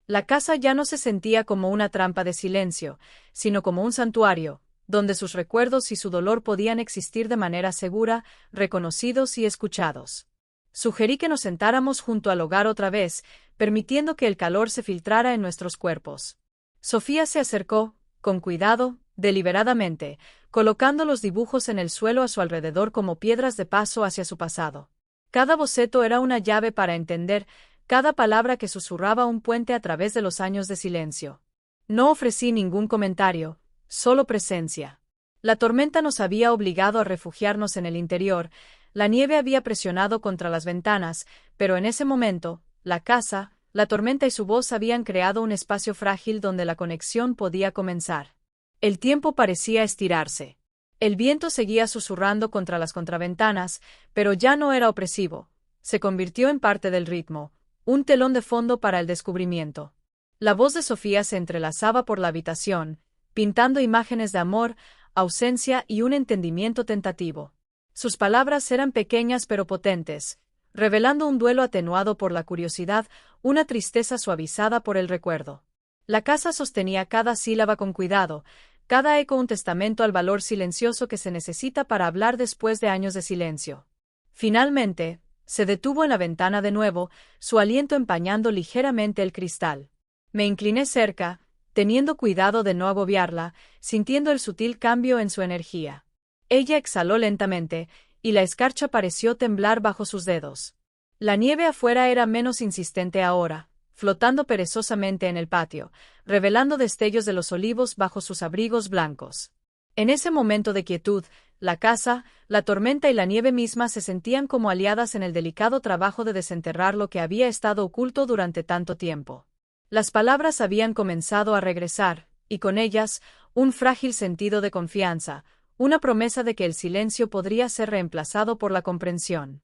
La casa ya no se sentía como una trampa de silencio, sino como un santuario, donde sus recuerdos y su dolor podían existir de manera segura, reconocidos y escuchados. Sugerí que nos sentáramos junto al hogar otra vez, permitiendo que el calor se filtrara en nuestros cuerpos. Sofía se acercó, con cuidado, deliberadamente, colocando los dibujos en el suelo a su alrededor como piedras de paso hacia su pasado. Cada boceto era una llave para entender, cada palabra que susurraba un puente a través de los años de silencio. No ofrecí ningún comentario, solo presencia. La tormenta nos había obligado a refugiarnos en el interior, la nieve había presionado contra las ventanas, pero en ese momento, la casa, la tormenta y su voz habían creado un espacio frágil donde la conexión podía comenzar. El tiempo parecía estirarse. El viento seguía susurrando contra las contraventanas, pero ya no era opresivo. Se convirtió en parte del ritmo, un telón de fondo para el descubrimiento. La voz de Sofía se entrelazaba por la habitación, pintando imágenes de amor, ausencia y un entendimiento tentativo. Sus palabras eran pequeñas pero potentes, revelando un duelo atenuado por la curiosidad, una tristeza suavizada por el recuerdo. La casa sostenía cada sílaba con cuidado, cada eco un testamento al valor silencioso que se necesita para hablar después de años de silencio. Finalmente, se detuvo en la ventana de nuevo, su aliento empañando ligeramente el cristal. Me incliné cerca, teniendo cuidado de no agobiarla, sintiendo el sutil cambio en su energía. Ella exhaló lentamente, y la escarcha pareció temblar bajo sus dedos. La nieve afuera era menos insistente ahora, flotando perezosamente en el patio, revelando destellos de los olivos bajo sus abrigos blancos. En ese momento de quietud, la casa, la tormenta y la nieve misma se sentían como aliadas en el delicado trabajo de desenterrar lo que había estado oculto durante tanto tiempo. Las palabras habían comenzado a regresar, y con ellas, un frágil sentido de confianza, una promesa de que el silencio podría ser reemplazado por la comprensión.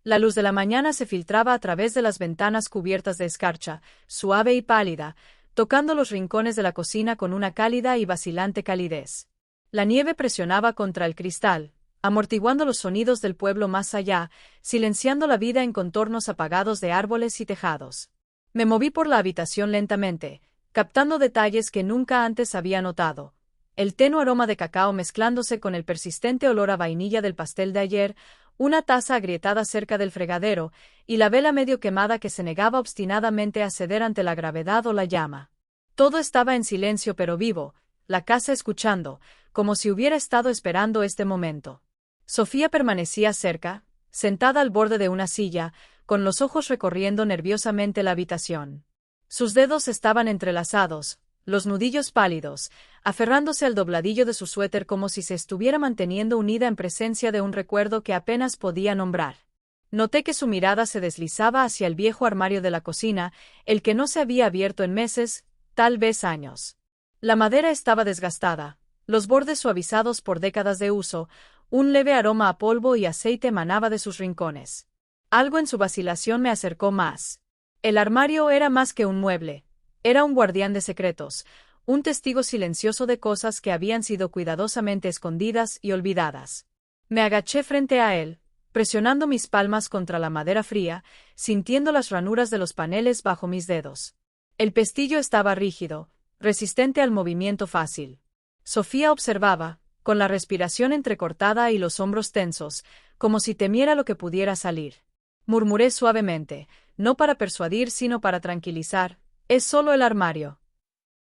La luz de la mañana se filtraba a través de las ventanas cubiertas de escarcha, suave y pálida, tocando los rincones de la cocina con una cálida y vacilante calidez. La nieve presionaba contra el cristal, amortiguando los sonidos del pueblo más allá, silenciando la vida en contornos apagados de árboles y tejados. Me moví por la habitación lentamente, captando detalles que nunca antes había notado. El tenue aroma de cacao mezclándose con el persistente olor a vainilla del pastel de ayer, una taza agrietada cerca del fregadero, y la vela medio quemada que se negaba obstinadamente a ceder ante la gravedad o la llama. Todo estaba en silencio pero vivo, la casa escuchando, como si hubiera estado esperando este momento. Sofía permanecía cerca, sentada al borde de una silla, con los ojos recorriendo nerviosamente la habitación. Sus dedos estaban entrelazados, los nudillos pálidos, aferrándose al dobladillo de su suéter como si se estuviera manteniendo unida en presencia de un recuerdo que apenas podía nombrar. Noté que su mirada se deslizaba hacia el viejo armario de la cocina, el que no se había abierto en meses, tal vez años. La madera estaba desgastada, los bordes suavizados por décadas de uso, un leve aroma a polvo y aceite emanaba de sus rincones. Algo en su vacilación me acercó más. El armario era más que un mueble, era un guardián de secretos, un testigo silencioso de cosas que habían sido cuidadosamente escondidas y olvidadas. Me agaché frente a él, presionando mis palmas contra la madera fría, sintiendo las ranuras de los paneles bajo mis dedos. El pestillo estaba rígido, resistente al movimiento fácil. Sofía observaba, con la respiración entrecortada y los hombros tensos, como si temiera lo que pudiera salir. Murmuré suavemente, no para persuadir sino para tranquilizar, es solo el armario.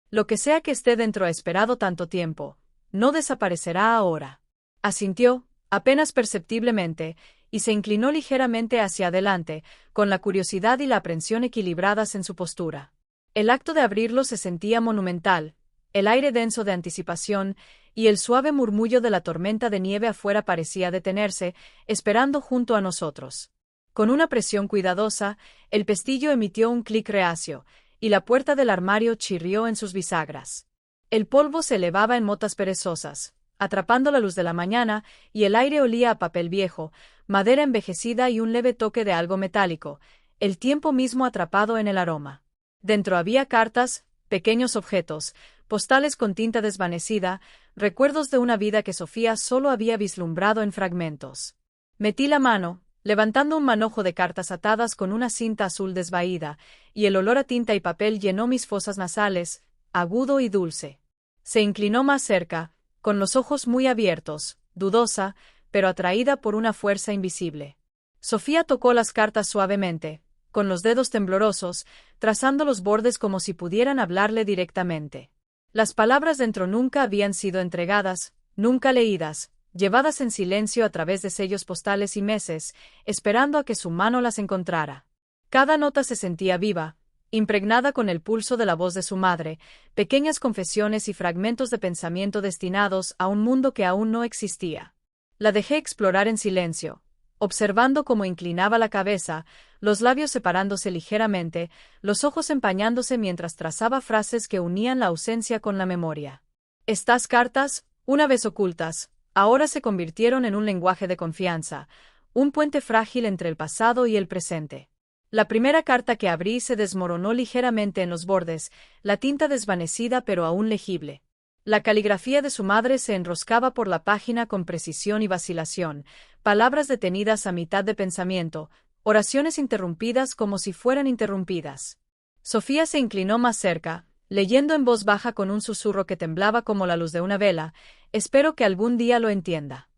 Lo que sea que esté dentro ha esperado tanto tiempo, no desaparecerá ahora. Asintió, apenas perceptiblemente, y se inclinó ligeramente hacia adelante, con la curiosidad y la aprensión equilibradas en su postura. El acto de abrirlo se sentía monumental, el aire denso de anticipación, y el suave murmullo de la tormenta de nieve afuera parecía detenerse, esperando junto a nosotros. Con una presión cuidadosa, el pestillo emitió un clic reacio, y la puerta del armario chirrió en sus bisagras. El polvo se elevaba en motas perezosas, atrapando la luz de la mañana, y el aire olía a papel viejo, madera envejecida y un leve toque de algo metálico, el tiempo mismo atrapado en el aroma. Dentro había cartas, pequeños objetos, postales con tinta desvanecida, recuerdos de una vida que Sofía solo había vislumbrado en fragmentos. Metí la mano, levantando un manojo de cartas atadas con una cinta azul desvaída, y el olor a tinta y papel llenó mis fosas nasales, agudo y dulce. Se inclinó más cerca, con los ojos muy abiertos, dudosa, pero atraída por una fuerza invisible. Sofía tocó las cartas suavemente, con los dedos temblorosos, trazando los bordes como si pudieran hablarle directamente. Las palabras dentro nunca habían sido entregadas, nunca leídas, llevadas en silencio a través de sellos postales y meses, esperando a que su mano las encontrara. Cada nota se sentía viva, impregnada con el pulso de la voz de su madre, pequeñas confesiones y fragmentos de pensamiento destinados a un mundo que aún no existía. La dejé explorar en silencio, observando cómo inclinaba la cabeza, los labios separándose ligeramente, los ojos empañándose mientras trazaba frases que unían la ausencia con la memoria. Estas cartas, una vez ocultas, ahora se convirtieron en un lenguaje de confianza, un puente frágil entre el pasado y el presente. La primera carta que abrí se desmoronó ligeramente en los bordes, la tinta desvanecida pero aún legible. La caligrafía de su madre se enroscaba por la página con precisión y vacilación, palabras detenidas a mitad de pensamiento, oraciones interrumpidas como si fueran interrumpidas. Sofía se inclinó más cerca, leyendo en voz baja con un susurro que temblaba como la luz de una vela, espero que algún día lo entienda.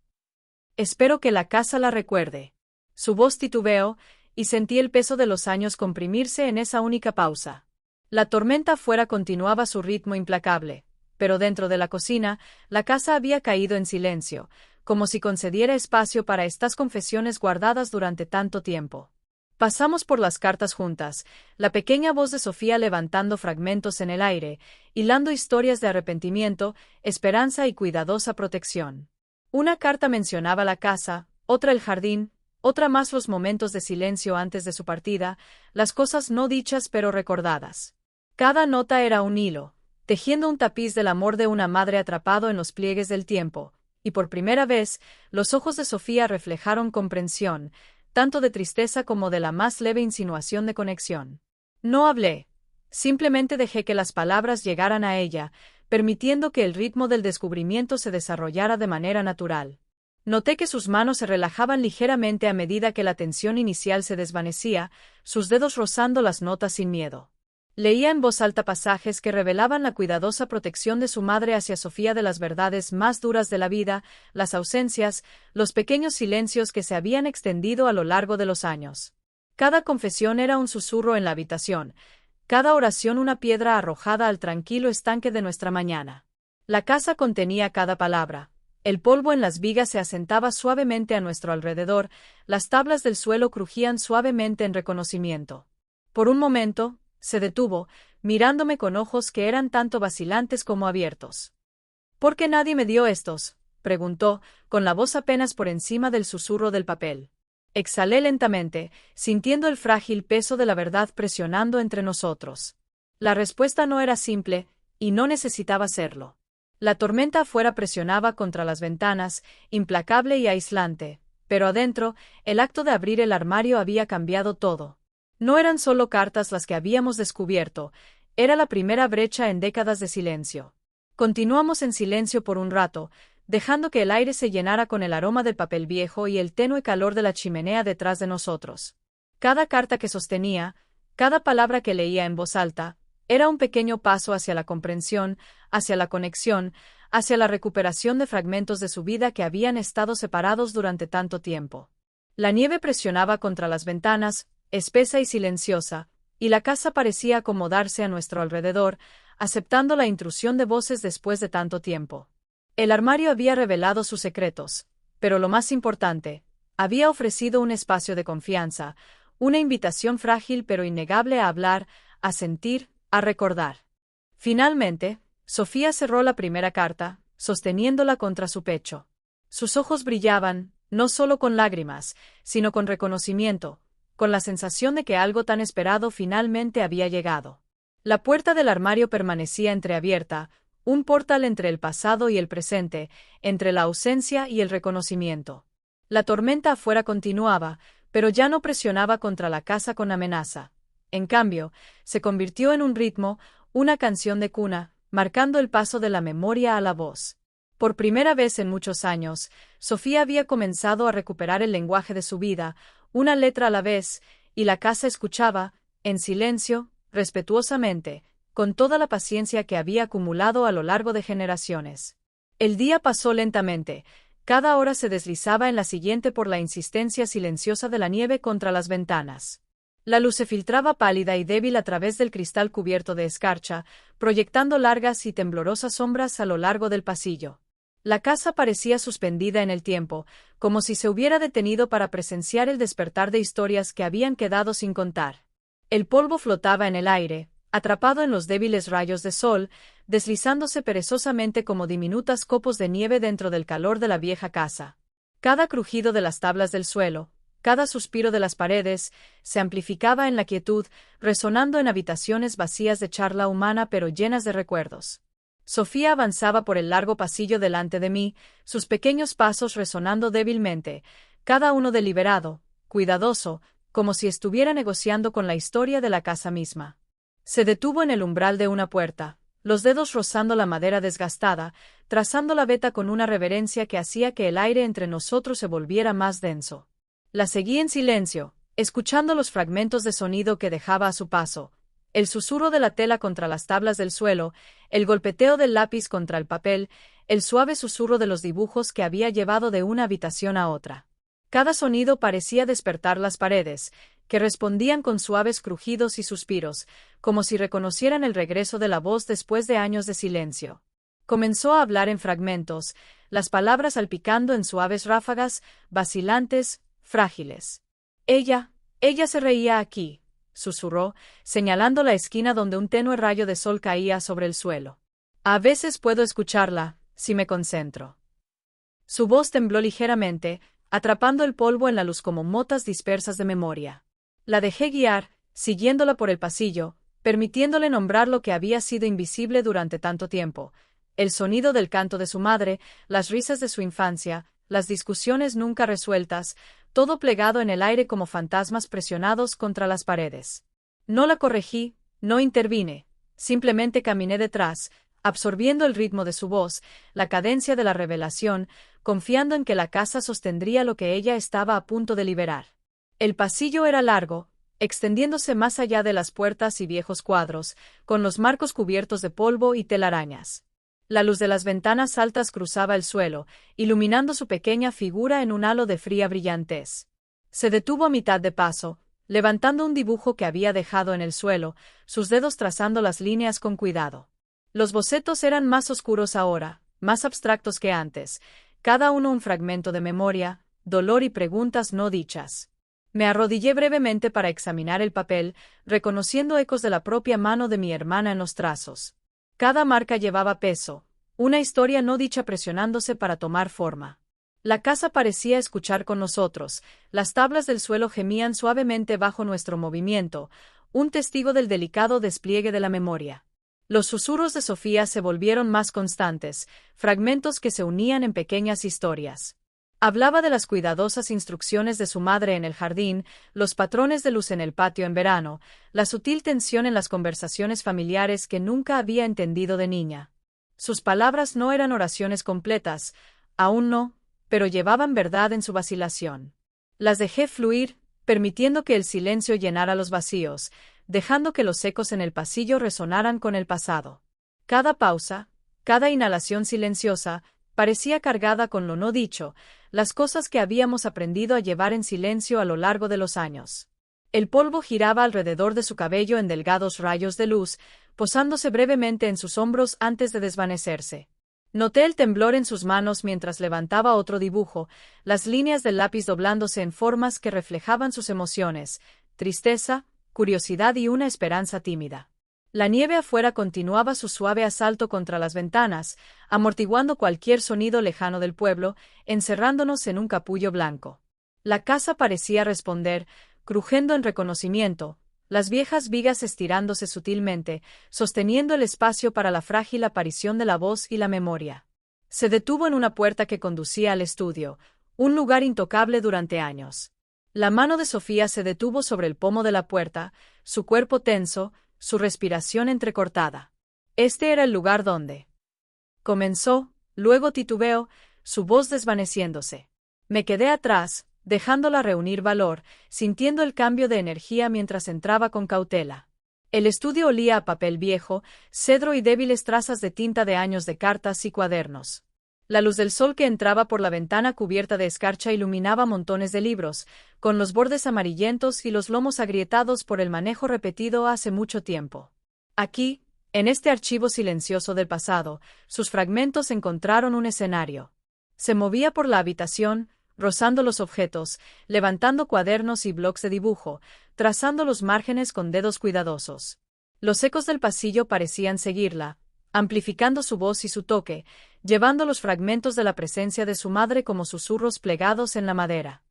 Espero que la casa la recuerde. Su voz titubeó, y sentí el peso de los años comprimirse en esa única pausa. La tormenta afuera continuaba su ritmo implacable, pero dentro de la cocina, la casa había caído en silencio, como si concediera espacio para estas confesiones guardadas durante tanto tiempo. Pasamos por las cartas juntas, la pequeña voz de Sofía levantando fragmentos en el aire, hilando historias de arrepentimiento, esperanza y cuidadosa protección. Una carta mencionaba la casa, otra el jardín, otra más los momentos de silencio antes de su partida, las cosas no dichas pero recordadas. Cada nota era un hilo, tejiendo un tapiz del amor de una madre atrapado en los pliegues del tiempo, y por primera vez, los ojos de Sofía reflejaron comprensión, tanto de tristeza como de la más leve insinuación de conexión. No hablé, simplemente dejé que las palabras llegaran a ella, permitiendo que el ritmo del descubrimiento se desarrollara de manera natural. Noté que sus manos se relajaban ligeramente a medida que la tensión inicial se desvanecía, sus dedos rozando las notas sin miedo. Leía en voz alta pasajes que revelaban la cuidadosa protección de su madre hacia Sofía de las verdades más duras de la vida, las ausencias, los pequeños silencios que se habían extendido a lo largo de los años. Cada confesión era un susurro en la habitación, cada oración una piedra arrojada al tranquilo estanque de nuestra mañana. La casa contenía cada palabra. El polvo en las vigas se asentaba suavemente a nuestro alrededor, las tablas del suelo crujían suavemente en reconocimiento. Por un momento, se detuvo, mirándome con ojos que eran tanto vacilantes como abiertos. ¿Por qué nadie me dio estos?, preguntó, con la voz apenas por encima del susurro del papel. Exhalé lentamente, sintiendo el frágil peso de la verdad presionando entre nosotros. La respuesta no era simple, y no necesitaba serlo. La tormenta afuera presionaba contra las ventanas, implacable y aislante, pero adentro, el acto de abrir el armario había cambiado todo. No eran solo cartas las que habíamos descubierto, era la primera brecha en décadas de silencio. Continuamos en silencio por un rato, dejando que el aire se llenara con el aroma del papel viejo y el tenue calor de la chimenea detrás de nosotros. Cada carta que sostenía, cada palabra que leía en voz alta, era un pequeño paso hacia la comprensión, hacia la conexión, hacia la recuperación de fragmentos de su vida que habían estado separados durante tanto tiempo. La nieve presionaba contra las ventanas, espesa y silenciosa, y la casa parecía acomodarse a nuestro alrededor, aceptando la intrusión de voces después de tanto tiempo. El armario había revelado sus secretos, pero lo más importante, había ofrecido un espacio de confianza, una invitación frágil pero innegable a hablar, a sentir, a recordar. Finalmente, Sofía cerró la primera carta, sosteniéndola contra su pecho. Sus ojos brillaban, no solo con lágrimas, sino con reconocimiento, con la sensación de que algo tan esperado finalmente había llegado. La puerta del armario permanecía entreabierta, un portal entre el pasado y el presente, entre la ausencia y el reconocimiento. La tormenta afuera continuaba, pero ya no presionaba contra la casa con amenaza. En cambio, se convirtió en un ritmo, una canción de cuna, marcando el paso de la memoria a la voz. Por primera vez en muchos años, Sofía había comenzado a recuperar el lenguaje de su vida, una letra a la vez, y la casa escuchaba, en silencio, respetuosamente, con toda la paciencia que había acumulado a lo largo de generaciones. El día pasó lentamente, cada hora se deslizaba en la siguiente por la insistencia silenciosa de la nieve contra las ventanas. La luz se filtraba pálida y débil a través del cristal cubierto de escarcha, proyectando largas y temblorosas sombras a lo largo del pasillo. La casa parecía suspendida en el tiempo, como si se hubiera detenido para presenciar el despertar de historias que habían quedado sin contar. El polvo flotaba en el aire, atrapado en los débiles rayos de sol, deslizándose perezosamente como diminutas copos de nieve dentro del calor de la vieja casa. Cada crujido de las tablas del suelo, cada suspiro de las paredes, se amplificaba en la quietud, resonando en habitaciones vacías de charla humana pero llenas de recuerdos. Sofía avanzaba por el largo pasillo delante de mí, sus pequeños pasos resonando débilmente, cada uno deliberado, cuidadoso, como si estuviera negociando con la historia de la casa misma. Se detuvo en el umbral de una puerta, los dedos rozando la madera desgastada, trazando la veta con una reverencia que hacía que el aire entre nosotros se volviera más denso. La seguí en silencio, escuchando los fragmentos de sonido que dejaba a su paso, el susurro de la tela contra las tablas del suelo, el golpeteo del lápiz contra el papel, el suave susurro de los dibujos que había llevado de una habitación a otra. Cada sonido parecía despertar las paredes, que respondían con suaves crujidos y suspiros, como si reconocieran el regreso de la voz después de años de silencio. Comenzó a hablar en fragmentos, las palabras salpicando en suaves ráfagas, vacilantes, frágiles. Ella se reía aquí, susurró, señalando la esquina donde un tenue rayo de sol caía sobre el suelo. A veces puedo escucharla, si me concentro. Su voz tembló ligeramente, atrapando el polvo en la luz como motas dispersas de memoria. La dejé guiar, siguiéndola por el pasillo, permitiéndole nombrar lo que había sido invisible durante tanto tiempo: el sonido del canto de su madre, las risas de su infancia, las discusiones nunca resueltas, todo plegado en el aire como fantasmas presionados contra las paredes. No la corregí, no intervine, simplemente caminé detrás, absorbiendo el ritmo de su voz, la cadencia de la revelación, confiando en que la casa sostendría lo que ella estaba a punto de liberar. El pasillo era largo, extendiéndose más allá de las puertas y viejos cuadros, con los marcos cubiertos de polvo y telarañas. La luz de las ventanas altas cruzaba el suelo, iluminando su pequeña figura en un halo de fría brillantez. Se detuvo a mitad de paso, levantando un dibujo que había dejado en el suelo, sus dedos trazando las líneas con cuidado. Los bocetos eran más oscuros ahora, más abstractos que antes, cada uno un fragmento de memoria, dolor y preguntas no dichas. Me arrodillé brevemente para examinar el papel, reconociendo ecos de la propia mano de mi hermana en los trazos. Cada marca llevaba peso, una historia no dicha presionándose para tomar forma. La casa parecía escuchar con nosotros, las tablas del suelo gemían suavemente bajo nuestro movimiento, un testigo del delicado despliegue de la memoria. Los susurros de Sofía se volvieron más constantes, fragmentos que se unían en pequeñas historias. Hablaba de las cuidadosas instrucciones de su madre en el jardín, los patrones de luz en el patio en verano, la sutil tensión en las conversaciones familiares que nunca había entendido de niña. Sus palabras no eran oraciones completas, aún no, pero llevaban verdad en su vacilación. Las dejé fluir, permitiendo que el silencio llenara los vacíos, dejando que los ecos en el pasillo resonaran con el pasado. Cada pausa, cada inhalación silenciosa, parecía cargada con lo no dicho, las cosas que habíamos aprendido a llevar en silencio a lo largo de los años. El polvo giraba alrededor de su cabello en delgados rayos de luz, posándose brevemente en sus hombros antes de desvanecerse. Noté el temblor en sus manos mientras levantaba otro dibujo, las líneas del lápiz doblándose en formas que reflejaban sus emociones: tristeza, curiosidad y una esperanza tímida. La nieve afuera continuaba su suave asalto contra las ventanas, amortiguando cualquier sonido lejano del pueblo, encerrándonos en un capullo blanco. La casa parecía responder, crujiendo en reconocimiento, las viejas vigas estirándose sutilmente, sosteniendo el espacio para la frágil aparición de la voz y la memoria. Se detuvo en una puerta que conducía al estudio, un lugar intocable durante años. La mano de Sofía se detuvo sobre el pomo de la puerta, su cuerpo tenso, su respiración entrecortada. Este era el lugar donde comenzó, luego titubeó, su voz desvaneciéndose. Me quedé atrás, dejándola reunir valor, sintiendo el cambio de energía mientras entraba con cautela. El estudio olía a papel viejo, cedro y débiles trazas de tinta de años de cartas y cuadernos. La luz del sol que entraba por la ventana cubierta de escarcha iluminaba montones de libros, con los bordes amarillentos y los lomos agrietados por el manejo repetido hace mucho tiempo. Aquí, en este archivo silencioso del pasado, sus fragmentos encontraron un escenario. Se movía por la habitación, rozando los objetos, levantando cuadernos y blocs de dibujo, trazando los márgenes con dedos cuidadosos. Los ecos del pasillo parecían seguirla, amplificando su voz y su toque, llevando los fragmentos de la presencia de su madre como susurros plegados en la madera.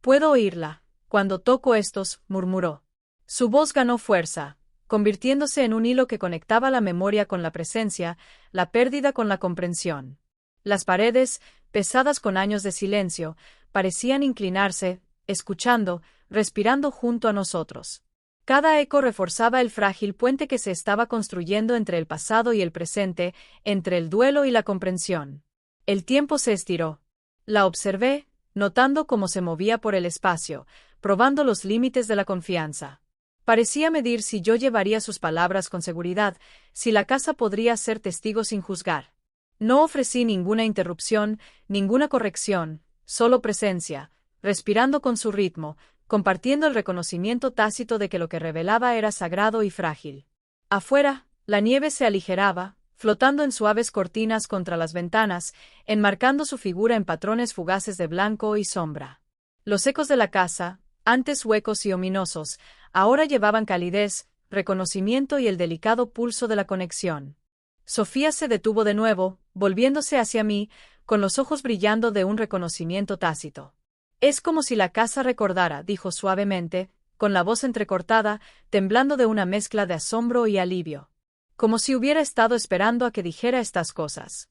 Puedo oírla, cuando toco estos, murmuró. Su voz ganó fuerza, convirtiéndose en un hilo que conectaba la memoria con la presencia, la pérdida con la comprensión. Las paredes, pesadas con años de silencio, parecían inclinarse, escuchando, respirando junto a nosotros. Cada eco reforzaba el frágil puente que se estaba construyendo entre el pasado y el presente, entre el duelo y la comprensión. El tiempo se estiró. La observé, notando cómo se movía por el espacio, probando los límites de la confianza. Parecía medir si yo llevaría sus palabras con seguridad, si la casa podría ser testigo sin juzgar. No ofrecí ninguna interrupción, ninguna corrección, solo presencia, respirando con su ritmo, compartiendo el reconocimiento tácito de que lo que revelaba era sagrado y frágil. Afuera, la nieve se aligeraba, flotando en suaves cortinas contra las ventanas, enmarcando su figura en patrones fugaces de blanco y sombra. Los ecos de la casa, antes huecos y ominosos, ahora llevaban calidez, reconocimiento y el delicado pulso de la conexión. Sofía se detuvo de nuevo, volviéndose hacia mí, con los ojos brillando de un reconocimiento tácito. «Es como si la casa recordara», dijo suavemente, con la voz entrecortada, temblando de una mezcla de asombro y alivio. Como si hubiera estado esperando a que dijera estas cosas.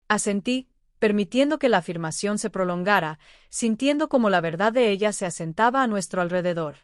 Asentí, permitiendo que la afirmación se prolongara, sintiendo como la verdad de ella se asentaba a nuestro alrededor.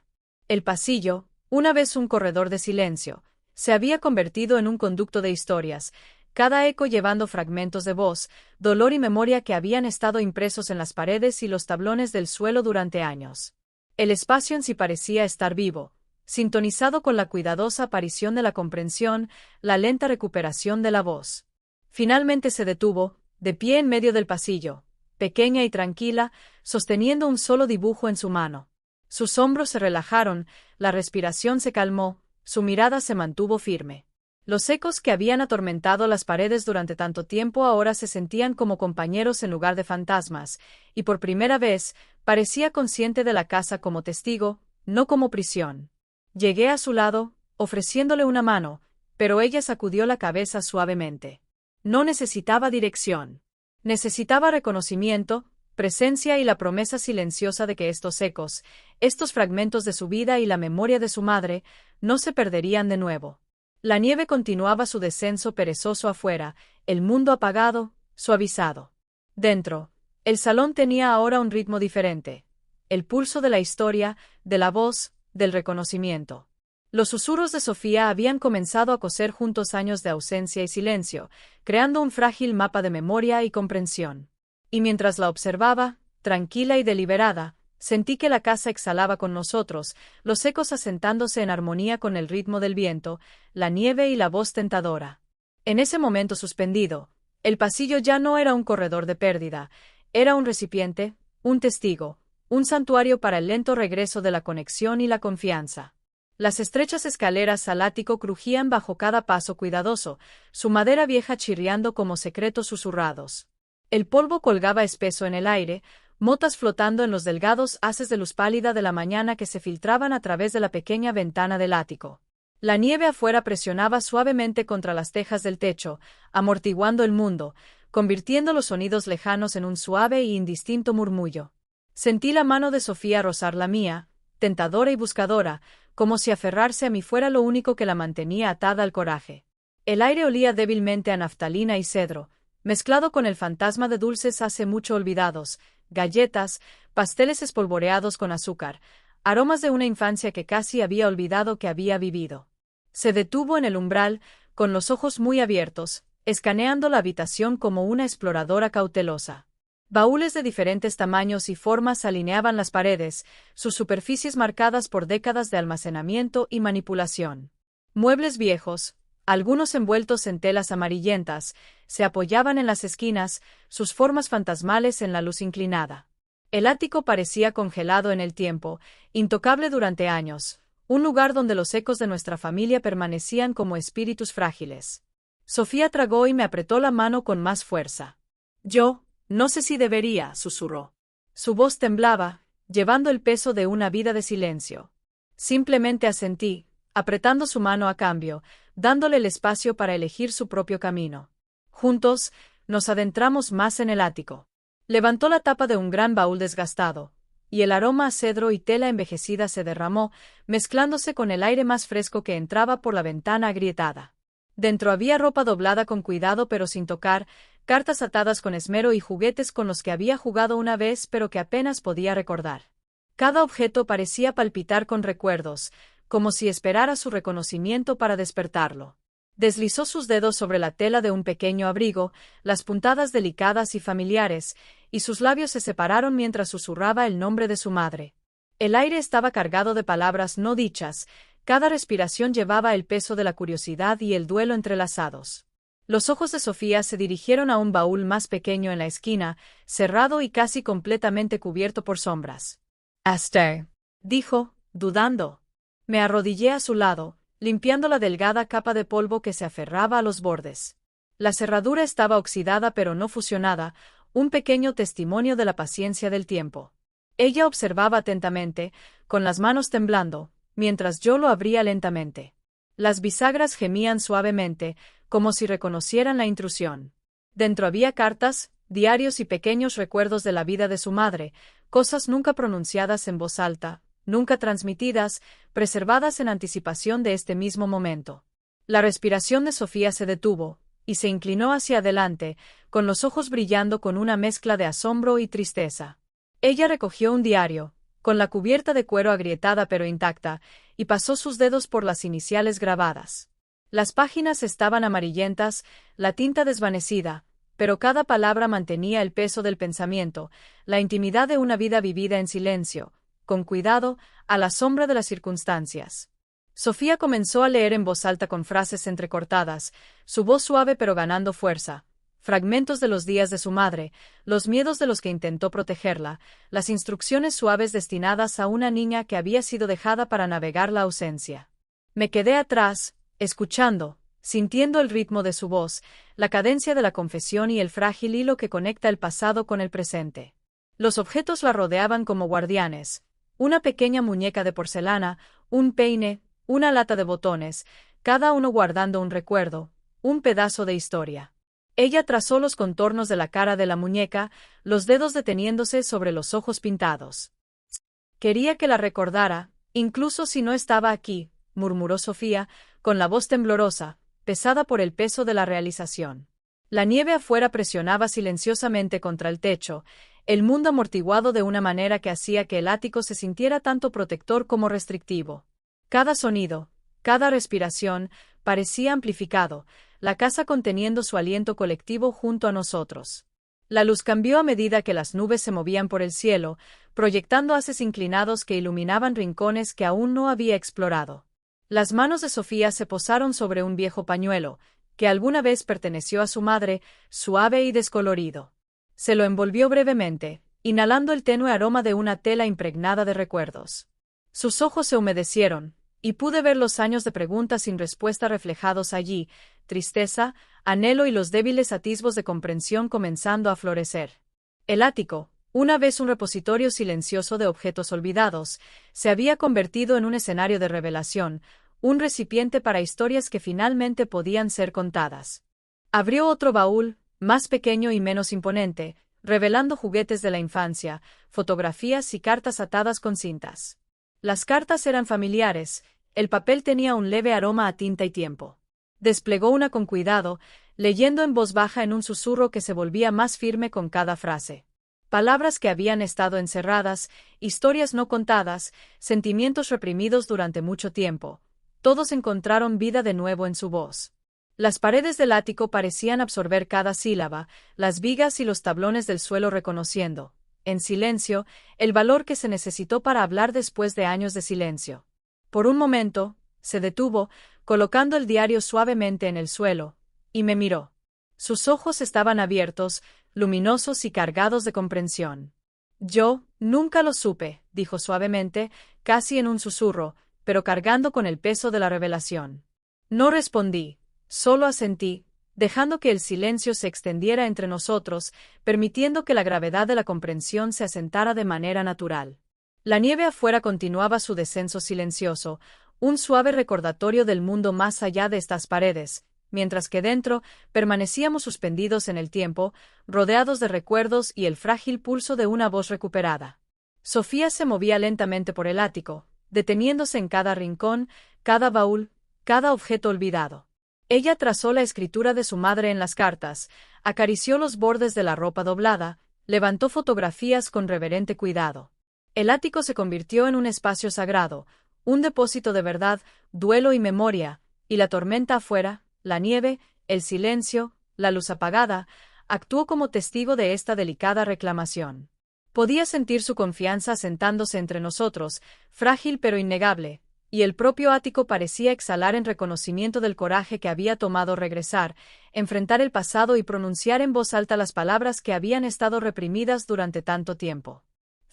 El pasillo, una vez un corredor de silencio, se había convertido en un conducto de historias, cada eco llevando fragmentos de voz, dolor y memoria que habían estado impresos en las paredes y los tablones del suelo durante años. El espacio en sí parecía estar vivo, sintonizado con la cuidadosa aparición de la comprensión, la lenta recuperación de la voz. Finalmente se detuvo, de pie en medio del pasillo, pequeña y tranquila, sosteniendo un solo dibujo en su mano. Sus hombros se relajaron, la respiración se calmó, su mirada se mantuvo firme. Los ecos que habían atormentado las paredes durante tanto tiempo ahora se sentían como compañeros en lugar de fantasmas, y por primera vez, parecía consciente de la casa como testigo, no como prisión. Llegué a su lado, ofreciéndole una mano, pero ella sacudió la cabeza suavemente. No necesitaba dirección. Necesitaba reconocimiento, presencia y la promesa silenciosa de que estos ecos, estos fragmentos de su vida y la memoria de su madre, no se perderían de nuevo. La nieve continuaba su descenso perezoso afuera, el mundo apagado, suavizado. Dentro, el salón tenía ahora un ritmo diferente. El pulso de la historia, de la voz, del reconocimiento. Los susurros de Sofía habían comenzado a coser juntos años de ausencia y silencio, creando un frágil mapa de memoria y comprensión. Y mientras la observaba, tranquila y deliberada, sentí que la casa exhalaba con nosotros, los ecos asentándose en armonía con el ritmo del viento, la nieve y la voz tentadora. En ese momento suspendido, el pasillo ya no era un corredor de pérdida, era un recipiente, un testigo, un santuario para el lento regreso de la conexión y la confianza. Las estrechas escaleras al ático crujían bajo cada paso cuidadoso, su madera vieja chirriando como secretos susurrados. El polvo colgaba espeso en el aire, motas flotando en los delgados haces de luz pálida de la mañana que se filtraban a través de la pequeña ventana del ático. La nieve afuera presionaba suavemente contra las tejas del techo, amortiguando el mundo, convirtiendo los sonidos lejanos en un suave e indistinto murmullo. Sentí la mano de Sofía rozar la mía, tentadora y buscadora, como si aferrarse a mí fuera lo único que la mantenía atada al coraje. El aire olía débilmente a naftalina y cedro, mezclado con el fantasma de dulces hace mucho olvidados, galletas, pasteles espolvoreados con azúcar, aromas de una infancia que casi había olvidado que había vivido. Se detuvo en el umbral, con los ojos muy abiertos, escaneando la habitación como una exploradora cautelosa. Baúles de diferentes tamaños y formas alineaban las paredes, sus superficies marcadas por décadas de almacenamiento y manipulación. Muebles viejos, algunos envueltos en telas amarillentas, se apoyaban en las esquinas, sus formas fantasmales en la luz inclinada. El ático parecía congelado en el tiempo, intocable durante años, un lugar donde los ecos de nuestra familia permanecían como espíritus frágiles. Sofía tragó y me apretó la mano con más fuerza. No sé si debería, susurró. Su voz temblaba, llevando el peso de una vida de silencio. Simplemente asentí, apretando su mano a cambio, dándole el espacio para elegir su propio camino. Juntos, nos adentramos más en el ático. Levantó la tapa de un gran baúl desgastado, y el aroma a cedro y tela envejecida se derramó, mezclándose con el aire más fresco que entraba por la ventana agrietada. Dentro había ropa doblada con cuidado pero sin tocar, cartas atadas con esmero y juguetes con los que había jugado una vez pero que apenas podía recordar. Cada objeto parecía palpitar con recuerdos, como si esperara su reconocimiento para despertarlo. Deslizó sus dedos sobre la tela de un pequeño abrigo, las puntadas delicadas y familiares, y sus labios se separaron mientras susurraba el nombre de su madre. El aire estaba cargado de palabras no dichas, cada respiración llevaba el peso de la curiosidad y el duelo entrelazados. Los ojos de Sofía se dirigieron a un baúl más pequeño en la esquina, cerrado y casi completamente cubierto por sombras. «Aster», dijo, dudando. Me arrodillé a su lado, limpiando la delgada capa de polvo que se aferraba a los bordes. La cerradura estaba oxidada pero no fusionada, un pequeño testimonio de la paciencia del tiempo. Ella observaba atentamente, con las manos temblando, mientras yo lo abría lentamente. Las bisagras gemían suavemente, como si reconocieran la intrusión. Dentro había cartas, diarios y pequeños recuerdos de la vida de su madre, cosas nunca pronunciadas en voz alta, nunca transmitidas, preservadas en anticipación de este mismo momento. La respiración de Sofía se detuvo, y se inclinó hacia adelante, con los ojos brillando con una mezcla de asombro y tristeza. Ella recogió un diario, con la cubierta de cuero agrietada pero intacta, y pasó sus dedos por las iniciales grabadas. Las páginas estaban amarillentas, la tinta desvanecida, pero cada palabra mantenía el peso del pensamiento, la intimidad de una vida vivida en silencio, con cuidado, a la sombra de las circunstancias. Sofía comenzó a leer en voz alta con frases entrecortadas, su voz suave pero ganando fuerza, fragmentos de los días de su madre, los miedos de los que intentó protegerla, las instrucciones suaves destinadas a una niña que había sido dejada para navegar la ausencia. Me quedé atrás, escuchando, sintiendo el ritmo de su voz, la cadencia de la confesión y el frágil hilo que conecta el pasado con el presente. Los objetos la rodeaban como guardianes, una pequeña muñeca de porcelana, un peine, una lata de botones, cada uno guardando un recuerdo, un pedazo de historia. Ella trazó los contornos de la cara de la muñeca, los dedos deteniéndose sobre los ojos pintados. Quería que la recordara, incluso si no estaba aquí, murmuró Sofía, con la voz temblorosa, pesada por el peso de la realización. La nieve afuera presionaba silenciosamente contra el techo, el mundo amortiguado de una manera que hacía que el ático se sintiera tanto protector como restrictivo. Cada sonido, cada respiración, parecía amplificado, la casa conteniendo su aliento colectivo junto a nosotros. La luz cambió a medida que las nubes se movían por el cielo, proyectando haces inclinados que iluminaban rincones que aún no había explorado. Las manos de Sofía se posaron sobre un viejo pañuelo, que alguna vez perteneció a su madre, suave y descolorido. Se lo envolvió brevemente, inhalando el tenue aroma de una tela impregnada de recuerdos. Sus ojos se humedecieron, y pude ver los años de preguntas sin respuesta reflejados allí, tristeza, anhelo y los débiles atisbos de comprensión comenzando a florecer. El ático, una vez un repositorio silencioso de objetos olvidados, se había convertido en un escenario de revelación, un recipiente para historias que finalmente podían ser contadas. Abrió otro baúl, más pequeño y menos imponente, revelando juguetes de la infancia, fotografías y cartas atadas con cintas. Las cartas eran familiares, el papel tenía un leve aroma a tinta y tiempo. Desplegó una con cuidado, leyendo en voz baja en un susurro que se volvía más firme con cada frase. Palabras que habían estado encerradas, historias no contadas, sentimientos reprimidos durante mucho tiempo. Todos encontraron vida de nuevo en su voz. Las paredes del ático parecían absorber cada sílaba, las vigas y los tablones del suelo reconociendo, en silencio, el valor que se necesitó para hablar después de años de silencio. Por un momento, se detuvo, colocando el diario suavemente en el suelo, y me miró. Sus ojos estaban abiertos, luminosos y cargados de comprensión. Yo, nunca lo supe, dijo suavemente, casi en un susurro, pero cargando con el peso de la revelación. No respondí, solo asentí, dejando que el silencio se extendiera entre nosotros, permitiendo que la gravedad de la comprensión se asentara de manera natural. La nieve afuera continuaba su descenso silencioso, un suave recordatorio del mundo más allá de estas paredes, mientras que dentro permanecíamos suspendidos en el tiempo, rodeados de recuerdos y el frágil pulso de una voz recuperada. Sofía se movía lentamente por el ático, deteniéndose en cada rincón, cada baúl, cada objeto olvidado. Ella trazó la escritura de su madre en las cartas, acarició los bordes de la ropa doblada, levantó fotografías con reverente cuidado. El ático se convirtió en un espacio sagrado, un depósito de verdad, duelo y memoria, y la tormenta afuera, la nieve, el silencio, la luz apagada, actuó como testigo de esta delicada reclamación. Podía sentir su confianza asentándose entre nosotros, frágil pero innegable, y el propio ático parecía exhalar en reconocimiento del coraje que había tomado regresar, enfrentar el pasado y pronunciar en voz alta las palabras que habían estado reprimidas durante tanto tiempo.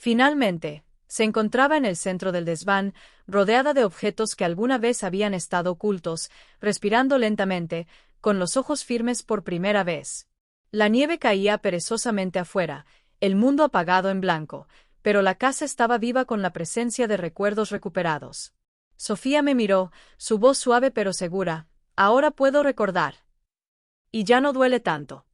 Finalmente, Se encontraba en el centro del desván, rodeada de objetos que alguna vez habían estado ocultos, respirando lentamente, con los ojos firmes por primera vez. La nieve caía perezosamente afuera, el mundo apagado en blanco, pero la casa estaba viva con la presencia de recuerdos recuperados. Sofía me miró, su voz suave pero segura. Ahora puedo recordar. Y ya no duele tanto.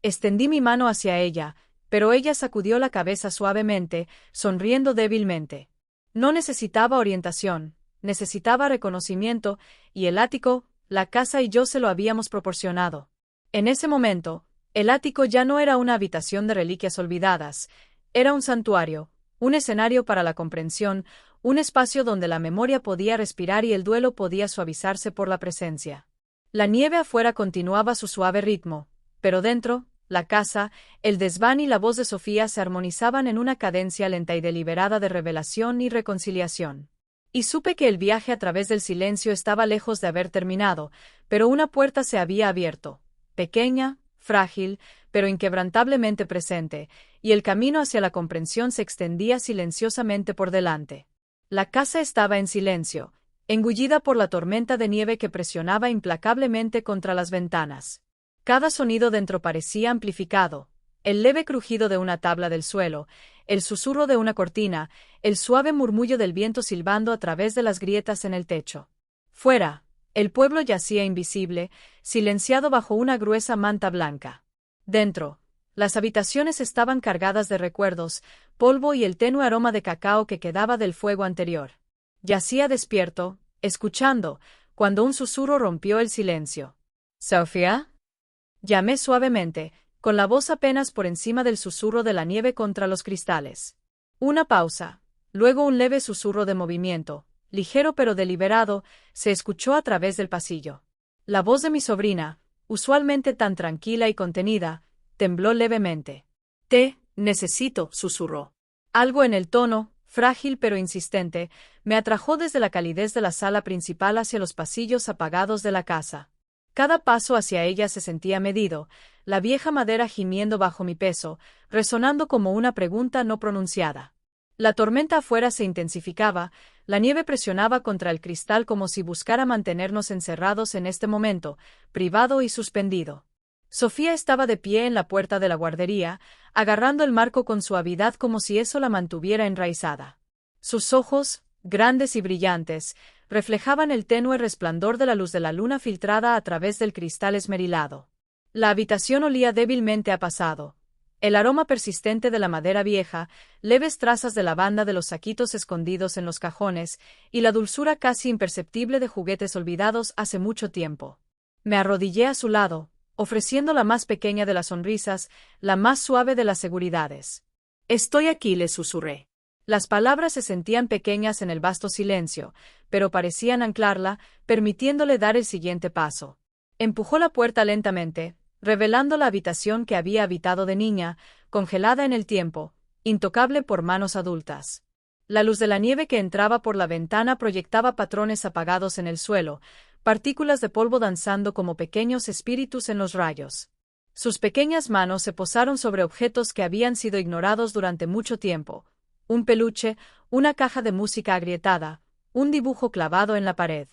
Extendí mi mano hacia ella, pero ella sacudió la cabeza suavemente, sonriendo débilmente. No necesitaba orientación, necesitaba reconocimiento, y el ático, la casa y yo se lo habíamos proporcionado. En ese momento, el ático ya no era una habitación de reliquias olvidadas, era un santuario, un escenario para la comprensión, un espacio donde la memoria podía respirar y el duelo podía suavizarse por la presencia. La nieve afuera continuaba su suave ritmo, pero dentro, la casa, el desván y la voz de Sofía se armonizaban en una cadencia lenta y deliberada de revelación y reconciliación. Y supe que el viaje a través del silencio estaba lejos de haber terminado, pero una puerta se había abierto, pequeña, frágil, pero inquebrantablemente presente, y el camino hacia la comprensión se extendía silenciosamente por delante. La casa estaba en silencio, engullida por la tormenta de nieve que presionaba implacablemente contra las ventanas. Cada sonido dentro parecía amplificado, el leve crujido de una tabla del suelo, el susurro de una cortina, el suave murmullo del viento silbando a través de las grietas en el techo. Fuera, el pueblo yacía invisible, silenciado bajo una gruesa manta blanca. Dentro, las habitaciones estaban cargadas de recuerdos, polvo y el tenue aroma de cacao que quedaba del fuego anterior. Yacía despierto, escuchando, cuando un susurro rompió el silencio. ¿Sofía? Llamé suavemente, con la voz apenas por encima del susurro de la nieve contra los cristales. Una pausa, luego un leve susurro de movimiento, ligero pero deliberado, se escuchó a través del pasillo. La voz de mi sobrina, usualmente tan tranquila y contenida, tembló levemente. «Te necesito», susurró. Algo en el tono, frágil pero insistente, me atrajo desde la calidez de la sala principal hacia los pasillos apagados de la casa. Cada paso hacia ella se sentía medido, la vieja madera gimiendo bajo mi peso, resonando como una pregunta no pronunciada. La tormenta afuera se intensificaba, la nieve presionaba contra el cristal como si buscara mantenernos encerrados en este momento, privado y suspendido. Sofía estaba de pie en la puerta de la guardería, agarrando el marco con suavidad como si eso la mantuviera enraizada. Sus ojos, grandes y brillantes, reflejaban el tenue resplandor de la luz de la luna filtrada a través del cristal esmerilado. La habitación olía débilmente a pasado. El aroma persistente de la madera vieja, leves trazas de lavanda de los saquitos escondidos en los cajones, y la dulzura casi imperceptible de juguetes olvidados hace mucho tiempo. Me arrodillé a su lado, ofreciendo la más pequeña de las sonrisas, la más suave de las seguridades. «Estoy aquí», le susurré. Las palabras se sentían pequeñas en el vasto silencio, pero parecían anclarla, permitiéndole dar el siguiente paso. Empujó la puerta lentamente, revelando la habitación que había habitado de niña, congelada en el tiempo, intocable por manos adultas. La luz de la nieve que entraba por la ventana proyectaba patrones apagados en el suelo, partículas de polvo danzando como pequeños espíritus en los rayos. Sus pequeñas manos se posaron sobre objetos que habían sido ignorados durante mucho tiempo. Un peluche, una caja de música agrietada, un dibujo clavado en la pared.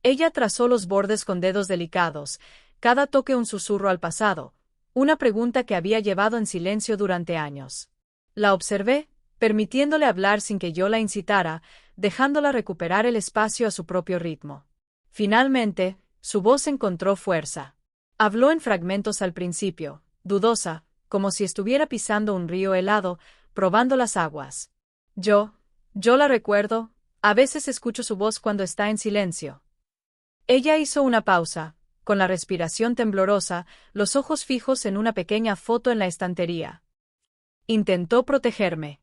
Ella trazó los bordes con dedos delicados, cada toque un susurro al pasado, una pregunta que había llevado en silencio durante años. La observé, permitiéndole hablar sin que yo la incitara, dejándola recuperar el espacio a su propio ritmo. Finalmente, su voz encontró fuerza. Habló en fragmentos al principio, dudosa, como si estuviera pisando un río helado, probando las aguas. Yo la recuerdo, a veces escucho su voz cuando está en silencio. Ella hizo una pausa, con la respiración temblorosa, los ojos fijos en una pequeña foto en la estantería. Intentó protegerme.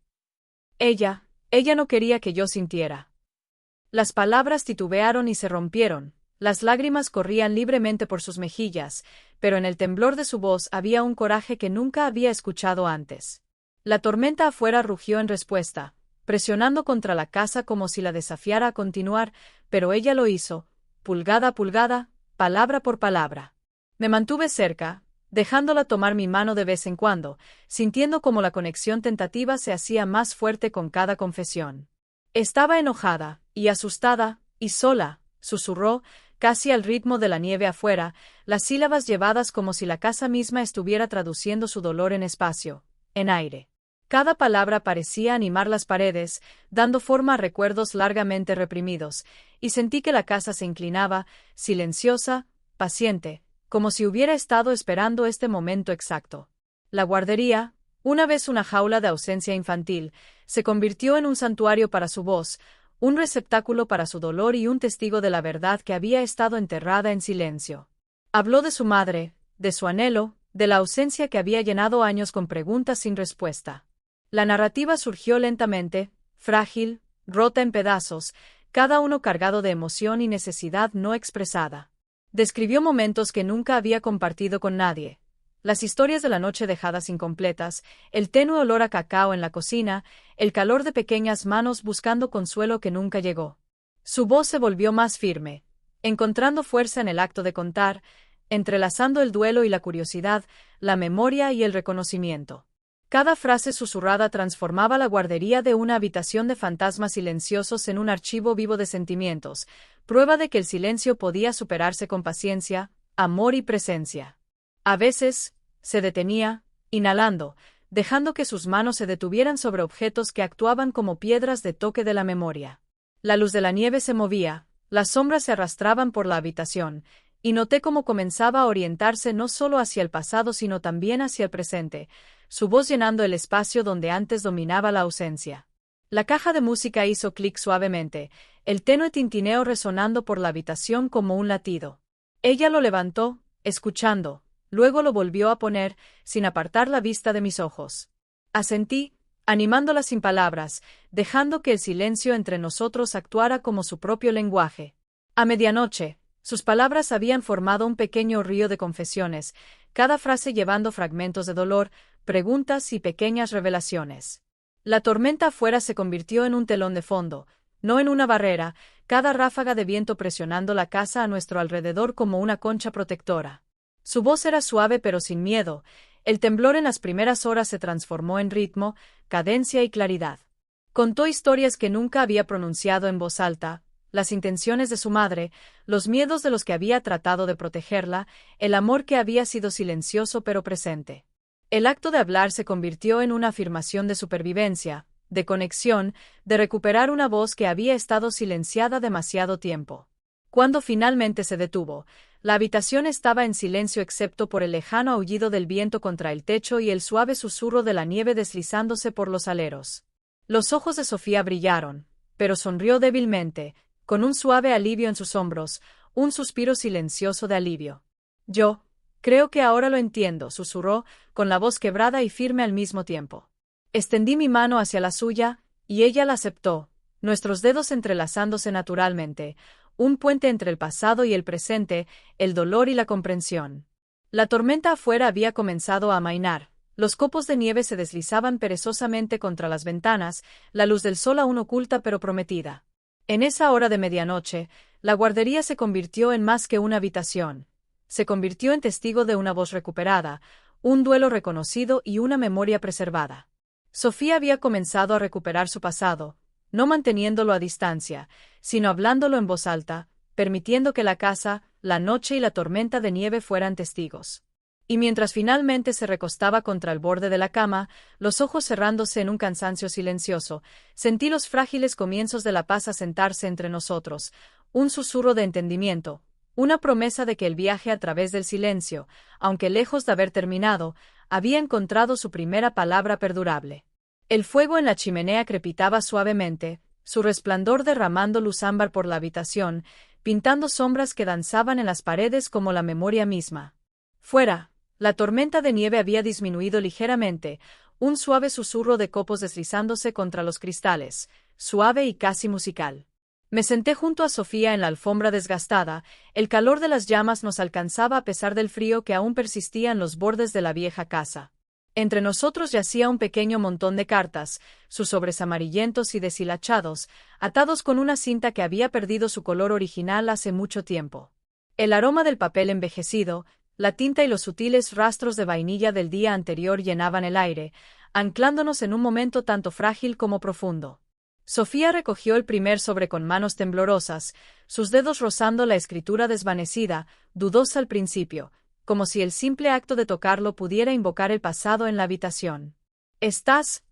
Ella no quería que yo sintiera. Las palabras titubearon y se rompieron, las lágrimas corrían libremente por sus mejillas, pero en el temblor de su voz había un coraje que nunca había escuchado antes. La tormenta afuera rugió en respuesta, presionando contra la casa como si la desafiara a continuar, pero ella lo hizo, pulgada a pulgada, palabra por palabra. Me mantuve cerca, dejándola tomar mi mano de vez en cuando, sintiendo como la conexión tentativa se hacía más fuerte con cada confesión. Estaba enojada, y asustada, y sola, susurró, casi al ritmo de la nieve afuera, las sílabas llevadas como si la casa misma estuviera traduciendo su dolor en espacio, en aire. Cada palabra parecía animar las paredes, dando forma a recuerdos largamente reprimidos, y sentí que la casa se inclinaba, silenciosa, paciente, como si hubiera estado esperando este momento exacto. La guardería, una vez una jaula de ausencia infantil, se convirtió en un santuario para su voz, un receptáculo para su dolor y un testigo de la verdad que había estado enterrada en silencio. Habló de su madre, de su anhelo, de la ausencia que había llenado años con preguntas sin respuesta. La narrativa surgió lentamente, frágil, rota en pedazos, cada uno cargado de emoción y necesidad no expresada. Describió momentos que nunca había compartido con nadie. Las historias de la noche dejadas incompletas, el tenue olor a cacao en la cocina, el calor de pequeñas manos buscando consuelo que nunca llegó. Su voz se volvió más firme, encontrando fuerza en el acto de contar, entrelazando el duelo y la curiosidad, la memoria y el reconocimiento. Cada frase susurrada transformaba la guardería de una habitación de fantasmas silenciosos en un archivo vivo de sentimientos, prueba de que el silencio podía superarse con paciencia, amor y presencia. A veces, se detenía, inhalando, dejando que sus manos se detuvieran sobre objetos que actuaban como piedras de toque de la memoria. La luz de la nieve se movía, las sombras se arrastraban por la habitación, y noté cómo comenzaba a orientarse no solo hacia el pasado sino también hacia el presente, su voz llenando el espacio donde antes dominaba la ausencia. La caja de música hizo clic suavemente, el tenue tintineo resonando por la habitación como un latido. Ella lo levantó, escuchando, luego lo volvió a poner, sin apartar la vista de mis ojos. Asentí, animándola sin palabras, dejando que el silencio entre nosotros actuara como su propio lenguaje. A medianoche, sus palabras habían formado un pequeño río de confesiones, cada frase llevando fragmentos de dolor, preguntas y pequeñas revelaciones. La tormenta afuera se convirtió en un telón de fondo, no en una barrera, cada ráfaga de viento presionando la casa a nuestro alrededor como una concha protectora. Su voz era suave pero sin miedo, el temblor en las primeras horas se transformó en ritmo, cadencia y claridad. Contó historias que nunca había pronunciado en voz alta, las intenciones de su madre, los miedos de los que había tratado de protegerla, el amor que había sido silencioso pero presente. El acto de hablar se convirtió en una afirmación de supervivencia, de conexión, de recuperar una voz que había estado silenciada demasiado tiempo. Cuando finalmente se detuvo, la habitación estaba en silencio excepto por el lejano aullido del viento contra el techo y el suave susurro de la nieve deslizándose por los aleros. Los ojos de Sofía brillaron, pero sonrió débilmente, con un suave alivio en sus hombros, un suspiro silencioso de alivio. Yo, creo que ahora lo entiendo, susurró, con la voz quebrada y firme al mismo tiempo. Extendí mi mano hacia la suya, y ella la aceptó, nuestros dedos entrelazándose naturalmente, un puente entre el pasado y el presente, el dolor y la comprensión. La tormenta afuera había comenzado a amainar, los copos de nieve se deslizaban perezosamente contra las ventanas, la luz del sol aún oculta pero prometida. En esa hora de medianoche, la guardería se convirtió en más que una habitación. Se convirtió en testigo de una voz recuperada, un duelo reconocido y una memoria preservada. Sofía había comenzado a recuperar su pasado, no manteniéndolo a distancia, sino hablándolo en voz alta, permitiendo que la casa, la noche y la tormenta de nieve fueran testigos. Y mientras finalmente se recostaba contra el borde de la cama, los ojos cerrándose en un cansancio silencioso, sentí los frágiles comienzos de la paz asentarse entre nosotros, un susurro de entendimiento, una promesa de que el viaje a través del silencio, aunque lejos de haber terminado, había encontrado su primera palabra perdurable. El fuego en la chimenea crepitaba suavemente, su resplandor derramando luz ámbar por la habitación, pintando sombras que danzaban en las paredes como la memoria misma. Fuera, la tormenta de nieve había disminuido ligeramente, un suave susurro de copos deslizándose contra los cristales, suave y casi musical. Me senté junto a Sofía en la alfombra desgastada, el calor de las llamas nos alcanzaba a pesar del frío que aún persistía en los bordes de la vieja casa. Entre nosotros yacía un pequeño montón de cartas, sus sobres amarillentos y deshilachados, atados con una cinta que había perdido su color original hace mucho tiempo. El aroma del papel envejecido, La tinta y los sutiles rastros de vainilla del día anterior llenaban el aire, anclándonos en un momento tanto frágil como profundo. Sofía recogió el primer sobre con manos temblorosas, sus dedos rozando la escritura desvanecida, dudosa al principio, como si el simple acto de tocarlo pudiera invocar el pasado en la habitación. Estás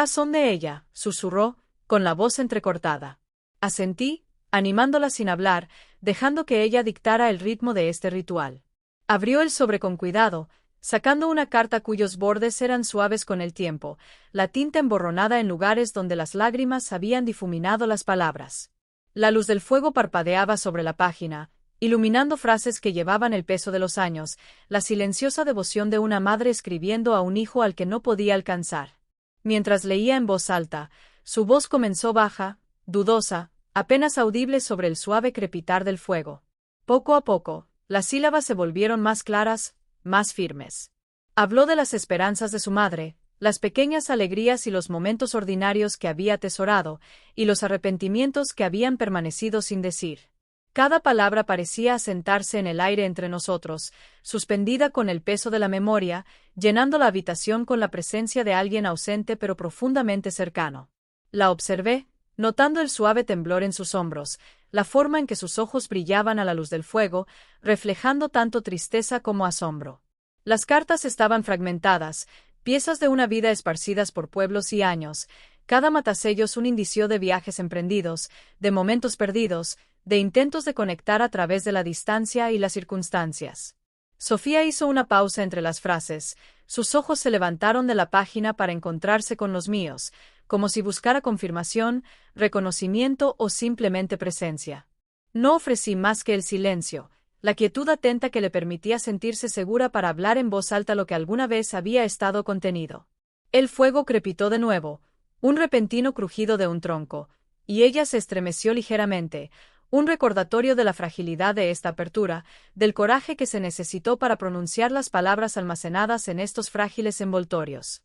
son de ella, susurró, con la voz entrecortada. Asentí, animándola sin hablar, dejando que ella dictara el ritmo de este ritual. Abrió el sobre con cuidado, sacando una carta cuyos bordes eran suaves con el tiempo, la tinta emborronada en lugares donde las lágrimas habían difuminado las palabras. La luz del fuego parpadeaba sobre la página, iluminando frases que llevaban el peso de los años, la silenciosa devoción de una madre escribiendo a un hijo al que no podía alcanzar. Mientras leía en voz alta, su voz comenzó baja, dudosa, apenas audible sobre el suave crepitar del fuego. Poco a poco, las sílabas se volvieron más claras, más firmes. Habló de las esperanzas de su madre, las pequeñas alegrías y los momentos ordinarios que había atesorado, y los arrepentimientos que habían permanecido sin decir. Cada palabra parecía asentarse en el aire entre nosotros, suspendida con el peso de la memoria, llenando la habitación con la presencia de alguien ausente pero profundamente cercano. La observé, notando el suave temblor en sus hombros, la forma en que sus ojos brillaban a la luz del fuego, reflejando tanto tristeza como asombro. Las cartas estaban fragmentadas, piezas de una vida esparcidas por pueblos y años, cada matasellos un indicio de viajes emprendidos, de momentos perdidos, de intentos de conectar a través de la distancia y las circunstancias. Sofía hizo una pausa entre las frases, sus ojos se levantaron de la página para encontrarse con los míos, como si buscara confirmación, reconocimiento o simplemente presencia. No ofrecí más que el silencio, la quietud atenta que le permitía sentirse segura para hablar en voz alta lo que alguna vez había estado contenido. El fuego crepitó de nuevo, un repentino crujido de un tronco, y ella se estremeció ligeramente, un recordatorio de la fragilidad de esta apertura, del coraje que se necesitó para pronunciar las palabras almacenadas en estos frágiles envoltorios.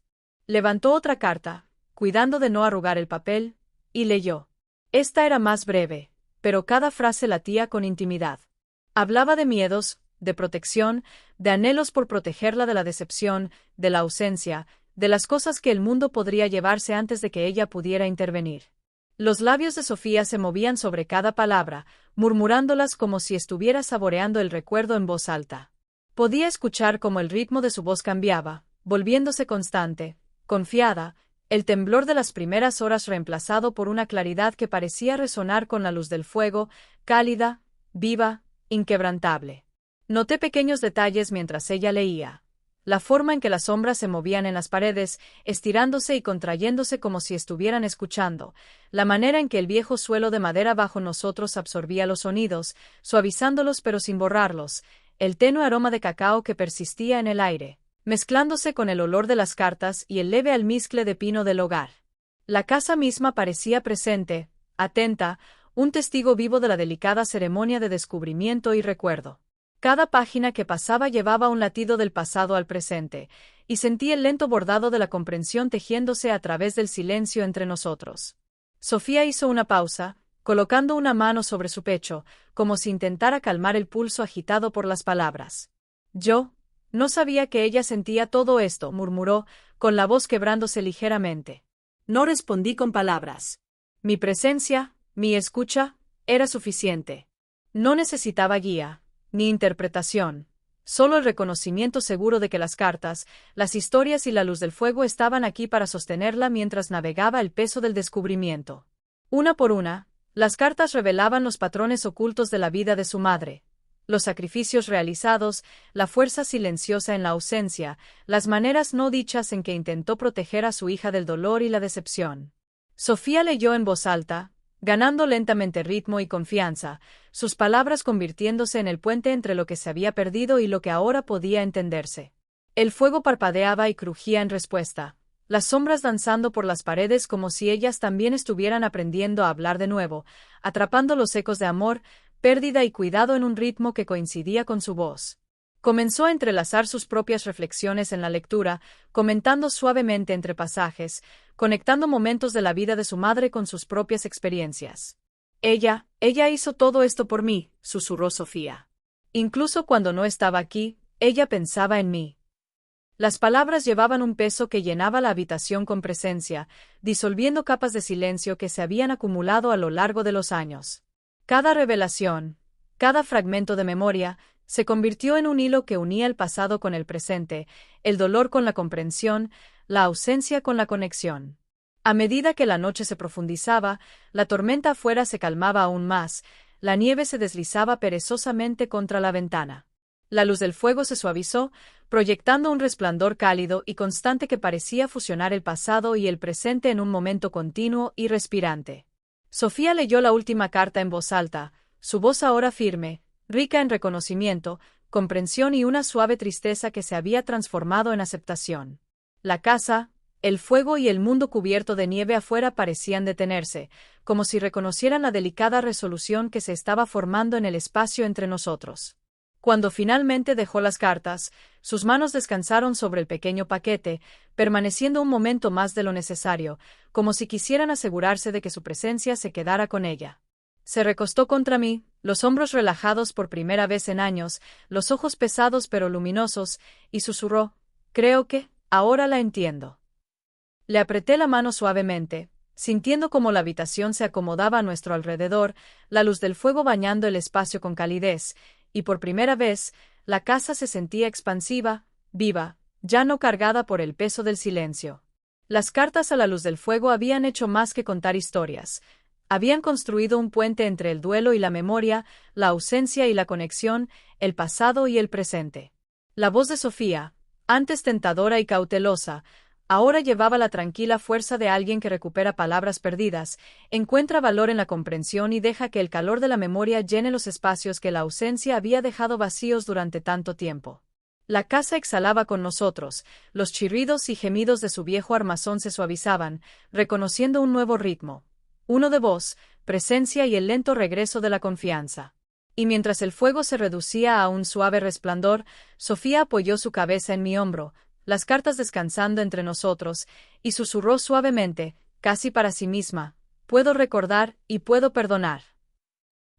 Levantó otra carta, cuidando de no arrugar el papel, y leyó. Esta era más breve, pero cada frase latía con intimidad. Hablaba de miedos, de protección, de anhelos por protegerla de la decepción, de la ausencia, de las cosas que el mundo podría llevarse antes de que ella pudiera intervenir. Los labios de Sofía se movían sobre cada palabra, murmurándolas como si estuviera saboreando el recuerdo en voz alta. Podía escuchar cómo el ritmo de su voz cambiaba, volviéndose constante, confiada, el temblor de las primeras horas reemplazado por una claridad que parecía resonar con la luz del fuego, cálida, viva, inquebrantable. Noté pequeños detalles mientras ella leía. La forma en que las sombras se movían en las paredes, estirándose y contrayéndose como si estuvieran escuchando, la manera en que el viejo suelo de madera bajo nosotros absorbía los sonidos, suavizándolos pero sin borrarlos, el tenue aroma de cacao que persistía en el aire, mezclándose con el olor de las cartas y el leve almizcle de pino del hogar. La casa misma parecía presente, atenta, un testigo vivo de la delicada ceremonia de descubrimiento y recuerdo. Cada página que pasaba llevaba un latido del pasado al presente, y sentí el lento bordado de la comprensión tejiéndose a través del silencio entre nosotros. Sofía hizo una pausa, colocando una mano sobre su pecho, como si intentara calmar el pulso agitado por las palabras. Yo no sabía que ella sentía todo esto, murmuró, con la voz quebrándose ligeramente. No respondí con palabras. Mi presencia, mi escucha, era suficiente. No necesitaba guía, ni interpretación, solo el reconocimiento seguro de que las cartas, las historias y la luz del fuego estaban aquí para sostenerla mientras navegaba el peso del descubrimiento. Una por una, las cartas revelaban los patrones ocultos de la vida de su madre, los sacrificios realizados, la fuerza silenciosa en la ausencia, las maneras no dichas en que intentó proteger a su hija del dolor y la decepción. Sofía leyó en voz alta, ganando lentamente ritmo y confianza, sus palabras convirtiéndose en el puente entre lo que se había perdido y lo que ahora podía entenderse. El fuego parpadeaba y crujía en respuesta, las sombras danzando por las paredes como si ellas también estuvieran aprendiendo a hablar de nuevo, atrapando los ecos de amor, pérdida y cuidado en un ritmo que coincidía con su voz. Comenzó a entrelazar sus propias reflexiones en la lectura, comentando suavemente entre pasajes, conectando momentos de la vida de su madre con sus propias experiencias. Ella hizo todo esto por mí, susurró Sofía. Incluso cuando no estaba aquí, Ella pensaba en mí. Las palabras llevaban un peso que llenaba la habitación con presencia, disolviendo capas de silencio que se habían acumulado a lo largo de los años. Cada revelación, cada fragmento de memoria, se convirtió en un hilo que unía el pasado con el presente, el dolor con la comprensión, la ausencia con la conexión. A medida que la noche se profundizaba, la tormenta afuera se calmaba aún más, la nieve se deslizaba perezosamente contra la ventana. La luz del fuego se suavizó, proyectando un resplandor cálido y constante que parecía fusionar el pasado y el presente en un momento continuo y respirante. Sofía leyó la última carta en voz alta, su voz ahora firme, rica en reconocimiento, comprensión y una suave tristeza que se había transformado en aceptación. La casa, el fuego y el mundo cubierto de nieve afuera parecían detenerse, como si reconocieran la delicada resolución que se estaba formando en el espacio entre nosotros. Cuando finalmente dejó las cartas, sus manos descansaron sobre el pequeño paquete, permaneciendo un momento más de lo necesario, como si quisieran asegurarse de que su presencia se quedara con ella. Se recostó contra mí, los hombros relajados por primera vez en años, los ojos pesados pero luminosos, y susurró: «Creo que, ahora la entiendo». Le apreté la mano suavemente, sintiendo cómo la habitación se acomodaba a nuestro alrededor, la luz del fuego bañando el espacio con calidez, y por primera vez, la casa se sentía expansiva, viva, ya no cargada por el peso del silencio. Las cartas a la luz del fuego habían hecho más que contar historias. Habían construido un puente entre el duelo y la memoria, la ausencia y la conexión, el pasado y el presente. La voz de Sofía, antes tentadora y cautelosa, ahora llevaba la tranquila fuerza de alguien que recupera palabras perdidas, encuentra valor en la comprensión y deja que el calor de la memoria llene los espacios que la ausencia había dejado vacíos durante tanto tiempo. La casa exhalaba con nosotros, los chirridos y gemidos de su viejo armazón se suavizaban, reconociendo un nuevo ritmo, uno de voz, presencia y el lento regreso de la confianza. Y mientras el fuego se reducía a un suave resplandor, Sofía apoyó su cabeza en mi hombro, las cartas descansando entre nosotros, y susurró suavemente, casi para sí misma: «Puedo recordar y puedo perdonar».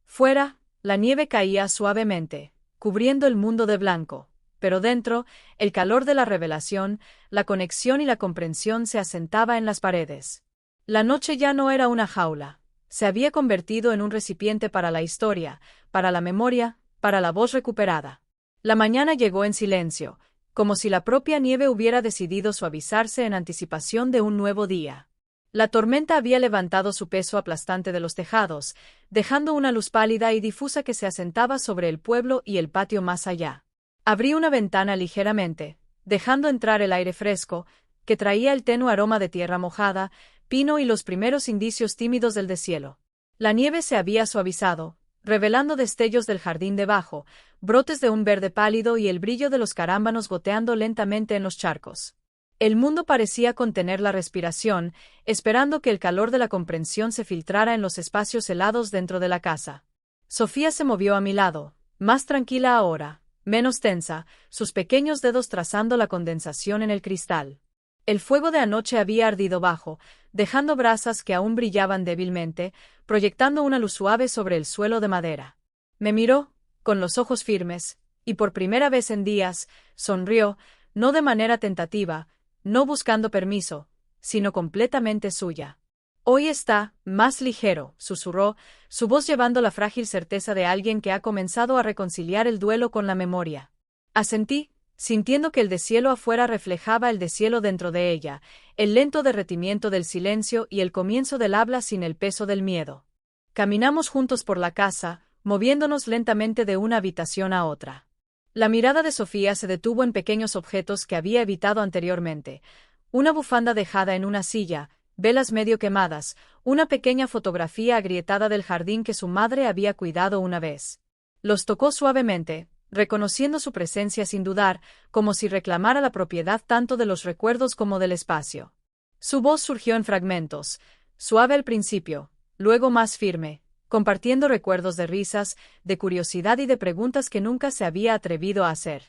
Fuera, la nieve caía suavemente, cubriendo el mundo de blanco, pero dentro, el calor de la revelación, la conexión y la comprensión se asentaba en las paredes. La noche ya no era una jaula, se había convertido en un recipiente para la historia, para la memoria, para la voz recuperada. La mañana llegó en silencio, como si la propia nieve hubiera decidido suavizarse en anticipación de un nuevo día. La tormenta había levantado su peso aplastante de los tejados, dejando una luz pálida y difusa que se asentaba sobre el pueblo y el patio más allá. Abrí una ventana ligeramente, dejando entrar el aire fresco, que traía el tenue aroma de tierra mojada, pino y los primeros indicios tímidos del deshielo. La nieve se había suavizado, revelando destellos del jardín debajo, brotes de un verde pálido y el brillo de los carámbanos goteando lentamente en los charcos. El mundo parecía contener la respiración, esperando que el calor de la comprensión se filtrara en los espacios helados dentro de la casa. Sofía se movió a mi lado, más tranquila ahora, menos tensa, sus pequeños dedos trazando la condensación en el cristal. El fuego de anoche había ardido bajo, dejando brasas que aún brillaban débilmente, proyectando una luz suave sobre el suelo de madera. Me miró, con los ojos firmes, y por primera vez en días, sonrió, no de manera tentativa, no buscando permiso, sino completamente suya. «Hoy está más ligero», susurró, su voz llevando la frágil certeza de alguien que ha comenzado a reconciliar el duelo con la memoria. Asentí, sintiendo que el deshielo afuera reflejaba el deshielo dentro de ella, el lento derretimiento del silencio y el comienzo del habla sin el peso del miedo. Caminamos juntos por la casa, moviéndonos lentamente de una habitación a otra. La mirada de Sofía se detuvo en pequeños objetos que había evitado anteriormente: una bufanda dejada en una silla, velas medio quemadas, una pequeña fotografía agrietada del jardín que su madre había cuidado una vez. Los tocó suavemente, reconociendo su presencia sin dudar, como si reclamara la propiedad tanto de los recuerdos como del espacio. Su voz surgió en fragmentos, suave al principio, luego más firme, compartiendo recuerdos de risas, de curiosidad y de preguntas que nunca se había atrevido a hacer.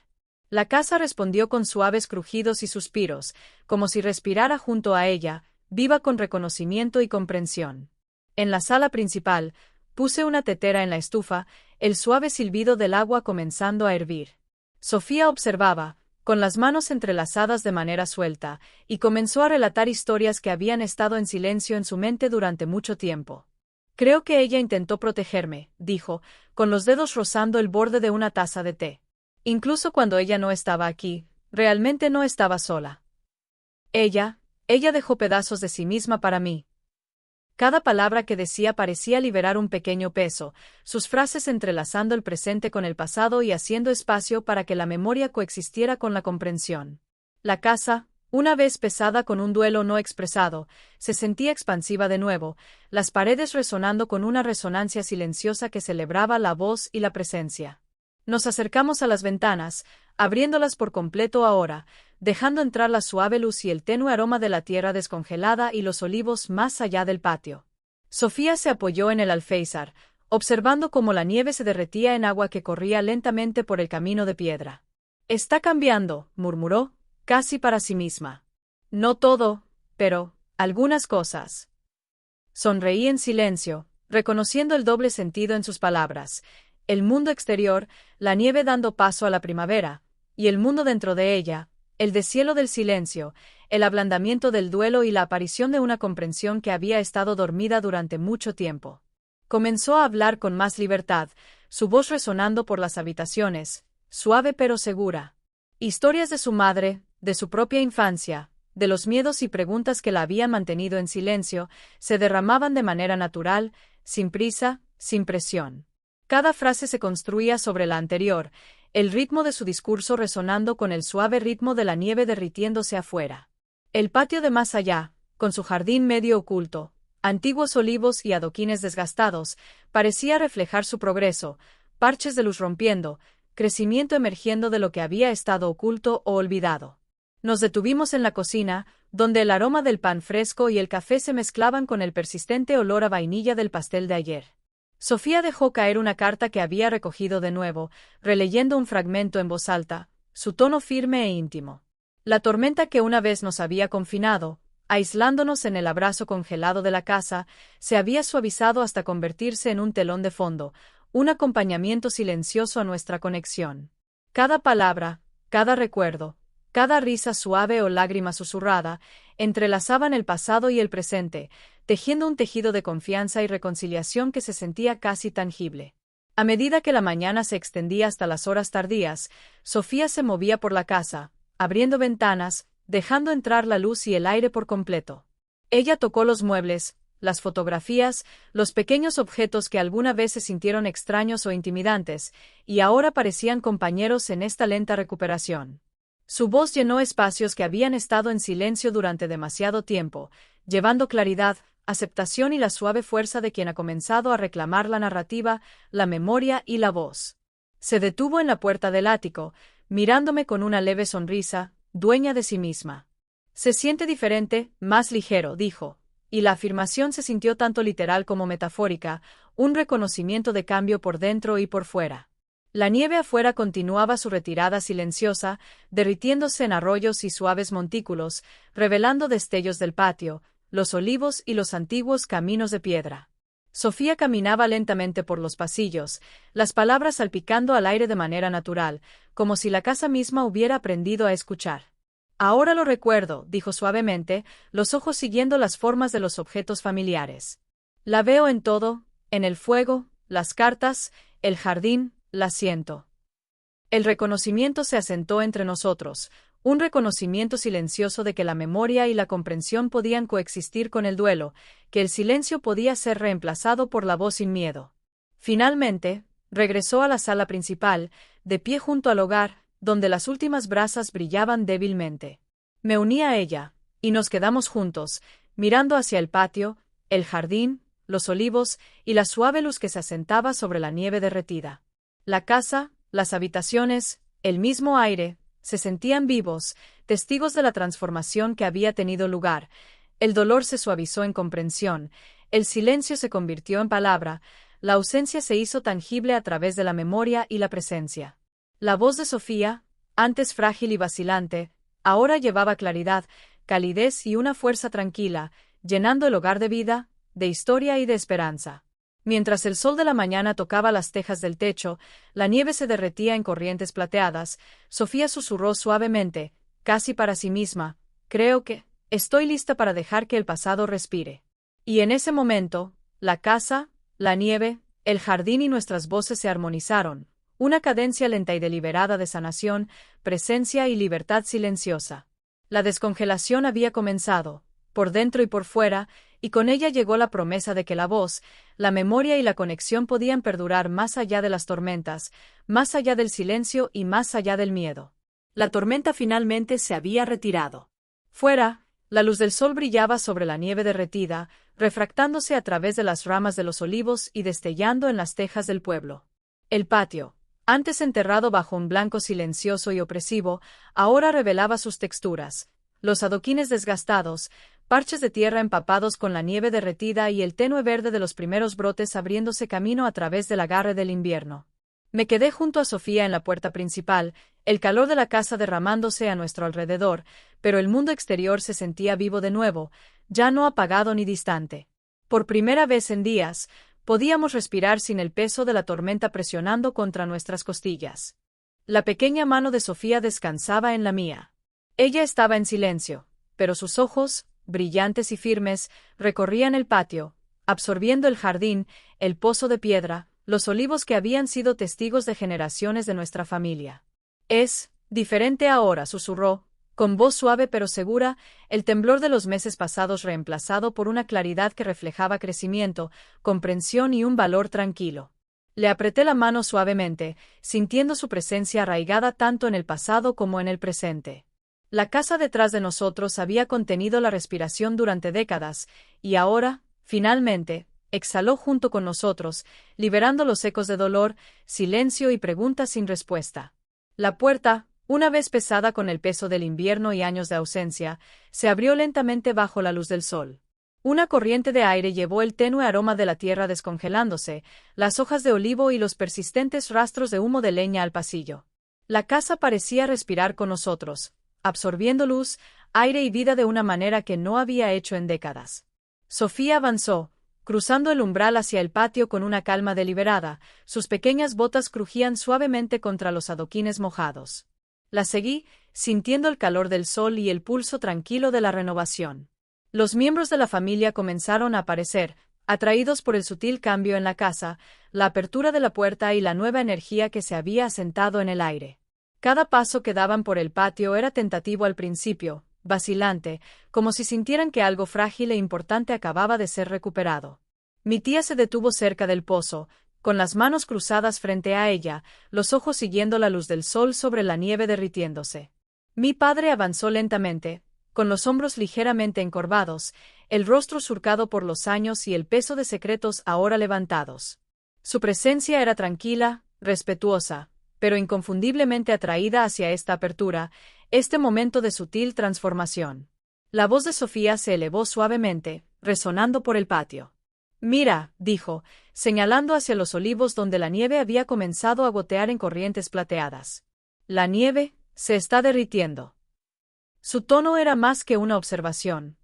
La casa respondió con suaves crujidos y suspiros, como si respirara junto a ella, viva con reconocimiento y comprensión. En la sala principal, puse una tetera en la estufa, el suave silbido del agua comenzando a hervir. Sofía observaba, con las manos entrelazadas de manera suelta, y comenzó a relatar historias que habían estado en silencio en su mente durante mucho tiempo. Creo que ella intentó protegerme, dijo, con los dedos rozando el borde de una taza de té. Incluso cuando ella no estaba aquí, realmente no estaba sola. Ella dejó pedazos de sí misma para mí. Cada palabra que decía parecía liberar un pequeño peso, sus frases entrelazando el presente con el pasado y haciendo espacio para que la memoria coexistiera con la comprensión. La casa, una vez pesada con un duelo no expresado, se sentía expansiva de nuevo, las paredes resonando con una resonancia silenciosa que celebraba la voz y la presencia. Nos acercamos a las ventanas, abriéndolas por completo ahora, dejando entrar la suave luz y el tenue aroma de la tierra descongelada y los olivos más allá del patio. Sofía se apoyó en el alféizar, observando cómo la nieve se derretía en agua que corría lentamente por el camino de piedra. «Está cambiando», murmuró, casi para sí misma. «No todo, pero algunas cosas». Sonreí en silencio, reconociendo el doble sentido en sus palabras. El mundo exterior, la nieve dando paso a la primavera, y el mundo dentro de ella, el deshielo del silencio, el ablandamiento del duelo y la aparición de una comprensión que había estado dormida durante mucho tiempo. Comenzó a hablar con más libertad, su voz resonando por las habitaciones, suave pero segura. Historias de su madre, de su propia infancia, de los miedos y preguntas que la habían mantenido en silencio, se derramaban de manera natural, sin prisa, sin presión. Cada frase se construía sobre la anterior, el ritmo de su discurso resonando con el suave ritmo de la nieve derritiéndose afuera. El patio de más allá, con su jardín medio oculto, antiguos olivos y adoquines desgastados, parecía reflejar su progreso, parches de luz rompiendo, crecimiento emergiendo de lo que había estado oculto o olvidado. Nos detuvimos en la cocina, donde el aroma del pan fresco y el café se mezclaban con el persistente olor a vainilla del pastel de ayer. Sofía dejó caer una carta que había recogido de nuevo, releyendo un fragmento en voz alta, su tono firme e íntimo. La tormenta que una vez nos había confinado, aislándonos en el abrazo congelado de la casa, se había suavizado hasta convertirse en un telón de fondo, un acompañamiento silencioso a nuestra conexión. Cada palabra, cada recuerdo, cada risa suave o lágrima susurrada, entrelazaban el pasado y el presente, tejiendo un tejido de confianza y reconciliación que se sentía casi tangible. A medida que la mañana se extendía hasta las horas tardías, Sofía se movía por la casa, abriendo ventanas, dejando entrar la luz y el aire por completo. Ella tocó los muebles, las fotografías, los pequeños objetos que alguna vez se sintieron extraños o intimidantes, y ahora parecían compañeros en esta lenta recuperación. Su voz llenó espacios que habían estado en silencio durante demasiado tiempo, llevando claridad, aceptación y la suave fuerza de quien ha comenzado a reclamar la narrativa, la memoria y la voz. Se detuvo en la puerta del ático, mirándome con una leve sonrisa, dueña de sí misma. «Se siente diferente, más ligero», dijo, y la afirmación se sintió tanto literal como metafórica, un reconocimiento de cambio por dentro y por fuera. La nieve afuera continuaba su retirada silenciosa, derritiéndose en arroyos y suaves montículos, revelando destellos del patio, los olivos y los antiguos caminos de piedra. Sofía caminaba lentamente por los pasillos, las palabras salpicando al aire de manera natural, como si la casa misma hubiera aprendido a escuchar. «Ahora lo recuerdo», dijo suavemente, los ojos siguiendo las formas de los objetos familiares. «La veo en todo, en el fuego, las cartas, el jardín, la siento». El reconocimiento se asentó entre nosotros, un reconocimiento silencioso de que la memoria y la comprensión podían coexistir con el duelo, que el silencio podía ser reemplazado por la voz sin miedo. Finalmente, regresó a la sala principal, de pie junto al hogar, donde las últimas brasas brillaban débilmente. Me uní a ella, y nos quedamos juntos, mirando hacia el patio, el jardín, los olivos y la suave luz que se asentaba sobre la nieve derretida. La casa, las habitaciones, el mismo aire, se sentían vivos, testigos de la transformación que había tenido lugar. El dolor se suavizó en comprensión, el silencio se convirtió en palabra, la ausencia se hizo tangible a través de la memoria y la presencia. La voz de Sofía, antes frágil y vacilante, ahora llevaba claridad, calidez y una fuerza tranquila, llenando el hogar de vida, de historia y de esperanza. Mientras el sol de la mañana tocaba las tejas del techo, la nieve se derretía en corrientes plateadas. Sofía susurró suavemente, casi para sí misma, creo que estoy lista para dejar que el pasado respire. Y en ese momento, la casa, la nieve, el jardín y nuestras voces se armonizaron, una cadencia lenta y deliberada de sanación, presencia y libertad silenciosa. La descongelación había comenzado, por dentro y por fuera, y con ella llegó la promesa de que la voz, la memoria y la conexión podían perdurar más allá de las tormentas, más allá del silencio y más allá del miedo. La tormenta finalmente se había retirado. Fuera, la luz del sol brillaba sobre la nieve derretida, refractándose a través de las ramas de los olivos y destellando en las tejas del pueblo. El patio, antes enterrado bajo un blanco silencioso y opresivo, ahora revelaba sus texturas, los adoquines desgastados, parches de tierra empapados con la nieve derretida y el tenue verde de los primeros brotes abriéndose camino a través del agarre del invierno. Me quedé junto a Sofía en la puerta principal, el calor de la casa derramándose a nuestro alrededor, pero el mundo exterior se sentía vivo de nuevo, ya no apagado ni distante. Por primera vez en días, podíamos respirar sin el peso de la tormenta presionando contra nuestras costillas. La pequeña mano de Sofía descansaba en la mía. Ella estaba en silencio, pero sus ojos, brillantes y firmes, recorrían el patio, absorbiendo el jardín, el pozo de piedra, los olivos que habían sido testigos de generaciones de nuestra familia. Es diferente ahora, susurró, con voz suave pero segura, el temblor de los meses pasados reemplazado por una claridad que reflejaba crecimiento, comprensión y un valor tranquilo. Le apreté la mano suavemente, sintiendo su presencia arraigada tanto en el pasado como en el presente. La casa detrás de nosotros había contenido la respiración durante décadas, y ahora, finalmente, exhaló junto con nosotros, liberando los ecos de dolor, silencio y preguntas sin respuesta. La puerta, una vez pesada con el peso del invierno y años de ausencia, se abrió lentamente bajo la luz del sol. Una corriente de aire llevó el tenue aroma de la tierra descongelándose, las hojas de olivo y los persistentes rastros de humo de leña al pasillo. La casa parecía respirar con nosotros, absorbiendo luz, aire y vida de una manera que no había hecho en décadas. Sofía avanzó, cruzando el umbral hacia el patio con una calma deliberada, sus pequeñas botas crujían suavemente contra los adoquines mojados. La seguí, sintiendo el calor del sol y el pulso tranquilo de la renovación. Los miembros de la familia comenzaron a aparecer, atraídos por el sutil cambio en la casa, la apertura de la puerta y la nueva energía que se había asentado en el aire. Cada paso que daban por el patio era tentativo al principio, vacilante, como si sintieran que algo frágil e importante acababa de ser recuperado. Mi tía se detuvo cerca del pozo, con las manos cruzadas frente a ella, los ojos siguiendo la luz del sol sobre la nieve derritiéndose. Mi padre avanzó lentamente, con los hombros ligeramente encorvados, el rostro surcado por los años y el peso de secretos ahora levantados. Su presencia era tranquila, respetuosa, pero inconfundiblemente atraída hacia esta apertura, este momento de sutil transformación. La voz de Sofía se elevó suavemente, resonando por el patio. «Mira», dijo, señalando hacia los olivos donde la nieve había comenzado a gotear en corrientes plateadas. «La nieve se está derritiendo». Su tono era más que una observación.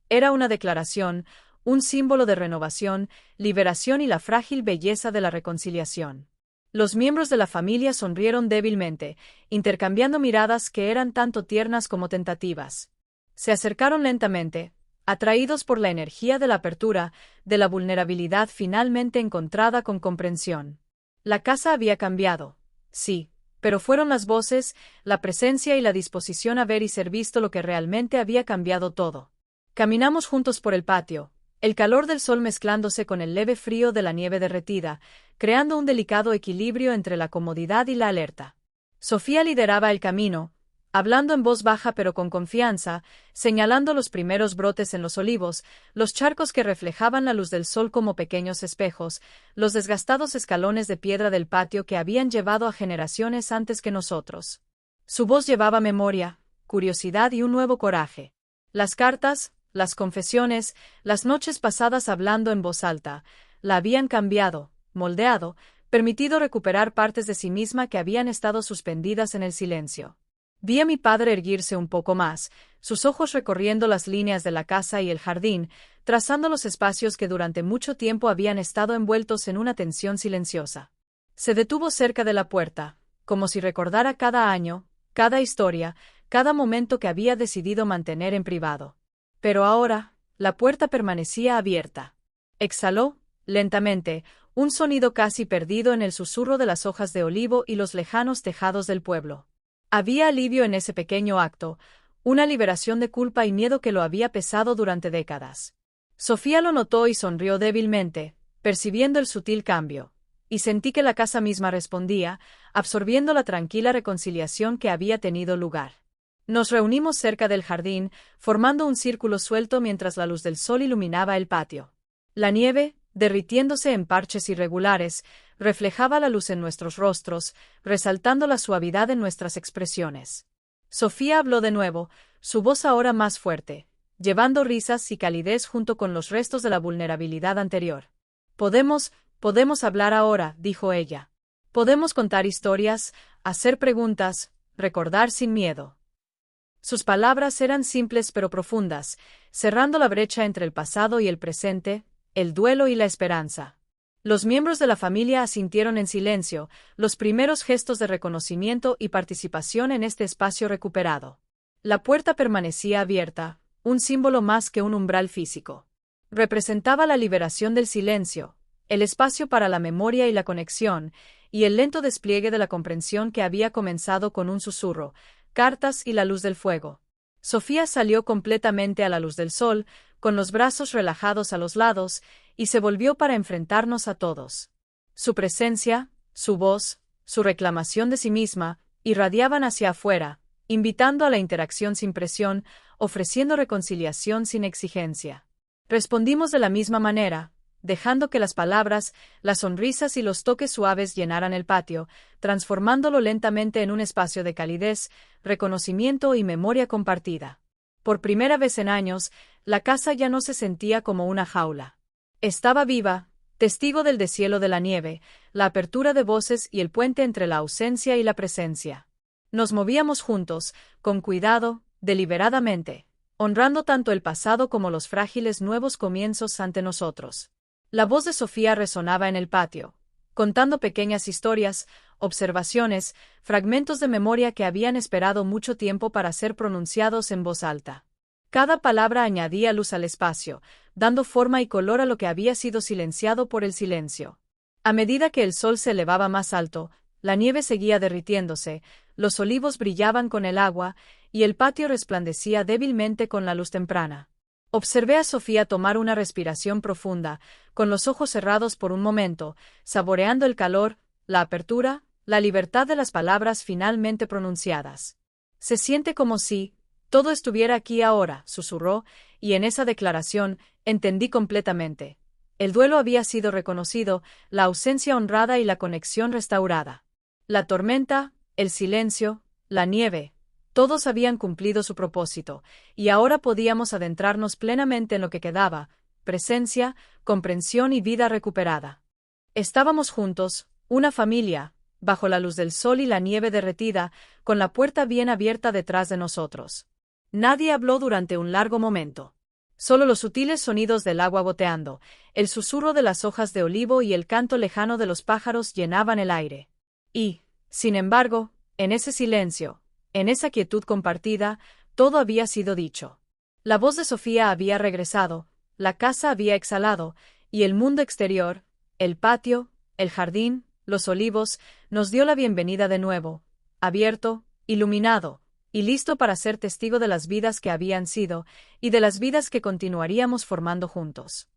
Era una declaración, un símbolo de renovación, liberación y la frágil belleza de la reconciliación. Los miembros de la familia sonrieron débilmente, intercambiando miradas que eran tanto tiernas como tentativas. Se acercaron lentamente, atraídos por la energía de la apertura, de la vulnerabilidad finalmente encontrada con comprensión. La casa había cambiado, sí, pero fueron las voces, la presencia y la disposición a ver y ser visto lo que realmente había cambiado todo. Caminamos juntos por el patio, el calor del sol mezclándose con el leve frío de la nieve derretida, creando un delicado equilibrio entre la comodidad y la alerta. Sofía lideraba el camino, hablando en voz baja pero con confianza, señalando los primeros brotes en los olivos, los charcos que reflejaban la luz del sol como pequeños espejos, los desgastados escalones de piedra del patio que habían llevado a generaciones antes que nosotros. Su voz llevaba memoria, curiosidad y un nuevo coraje. Las cartas, las confesiones, las noches pasadas hablando en voz alta, la habían cambiado, moldeado, permitido recuperar partes de sí misma que habían estado suspendidas en el silencio. Vi a mi padre erguirse un poco más, sus ojos recorriendo las líneas de la casa y el jardín, trazando los espacios que durante mucho tiempo habían estado envueltos en una tensión silenciosa. Se detuvo cerca de la puerta, como si recordara cada año, cada historia, cada momento que había decidido mantener en privado. Pero ahora, la puerta permanecía abierta. Exhaló, lentamente, un sonido casi perdido en el susurro de las hojas de olivo y los lejanos tejados del pueblo. Había alivio en ese pequeño acto, una liberación de culpa y miedo que lo había pesado durante décadas. Sofía lo notó y sonrió débilmente, percibiendo el sutil cambio, y sentí que la casa misma respondía, absorbiendo la tranquila reconciliación que había tenido lugar. Nos reunimos cerca del jardín, formando un círculo suelto mientras la luz del sol iluminaba el patio. La nieve, derritiéndose en parches irregulares, reflejaba la luz en nuestros rostros, resaltando la suavidad en nuestras expresiones. Sofía habló de nuevo, su voz ahora más fuerte, llevando risas y calidez junto con los restos de la vulnerabilidad anterior. Podemos hablar ahora, dijo ella. Podemos contar historias, hacer preguntas, recordar sin miedo. Sus palabras eran simples pero profundas, cerrando la brecha entre el pasado y el presente, el duelo y la esperanza. Los miembros de la familia asintieron en silencio, los primeros gestos de reconocimiento y participación en este espacio recuperado. La puerta permanecía abierta, un símbolo más que un umbral físico. Representaba la liberación del silencio, el espacio para la memoria y la conexión, y el lento despliegue de la comprensión que había comenzado con un susurro, cartas y la luz del fuego. Sofía salió completamente a la luz del sol, con los brazos relajados a los lados, y se volvió para enfrentarnos a todos. Su presencia, su voz, su reclamación de sí misma, irradiaban hacia afuera, invitando a la interacción sin presión, ofreciendo reconciliación sin exigencia. Respondimos de la misma manera, dejando que las palabras, las sonrisas y los toques suaves llenaran el patio, transformándolo lentamente en un espacio de calidez, reconocimiento y memoria compartida. Por primera vez en años, la casa ya no se sentía como una jaula. Estaba viva, testigo del deshielo de la nieve, la apertura de voces y el puente entre la ausencia y la presencia. Nos movíamos juntos, con cuidado, deliberadamente, honrando tanto el pasado como los frágiles nuevos comienzos ante nosotros. La voz de Sofía resonaba en el patio, contando pequeñas historias, observaciones, fragmentos de memoria que habían esperado mucho tiempo para ser pronunciados en voz alta. Cada palabra añadía luz al espacio, dando forma y color a lo que había sido silenciado por el silencio. A medida que el sol se elevaba más alto, la nieve seguía derritiéndose, los olivos brillaban con el agua, y el patio resplandecía débilmente con la luz temprana. Observé a Sofía tomar una respiración profunda, con los ojos cerrados por un momento, saboreando el calor, la apertura, la libertad de las palabras finalmente pronunciadas. Se siente como si todo estuviera aquí ahora, susurró, y en esa declaración entendí completamente. El duelo había sido reconocido, la ausencia honrada y la conexión restaurada. La tormenta, el silencio, la nieve, todos habían cumplido su propósito, y ahora podíamos adentrarnos plenamente en lo que quedaba, presencia, comprensión y vida recuperada. Estábamos juntos, una familia, bajo la luz del sol y la nieve derretida, con la puerta bien abierta detrás de nosotros. Nadie habló durante un largo momento. Solo los sutiles sonidos del agua goteando, el susurro de las hojas de olivo y el canto lejano de los pájaros llenaban el aire. Y, sin embargo, en ese silencio, en esa quietud compartida, todo había sido dicho. La voz de Sofía había regresado, la casa había exhalado, y el mundo exterior, el patio, el jardín, los olivos, nos dio la bienvenida de nuevo, abierto, iluminado, y listo para ser testigo de las vidas que habían sido, y de las vidas que continuaríamos formando juntos.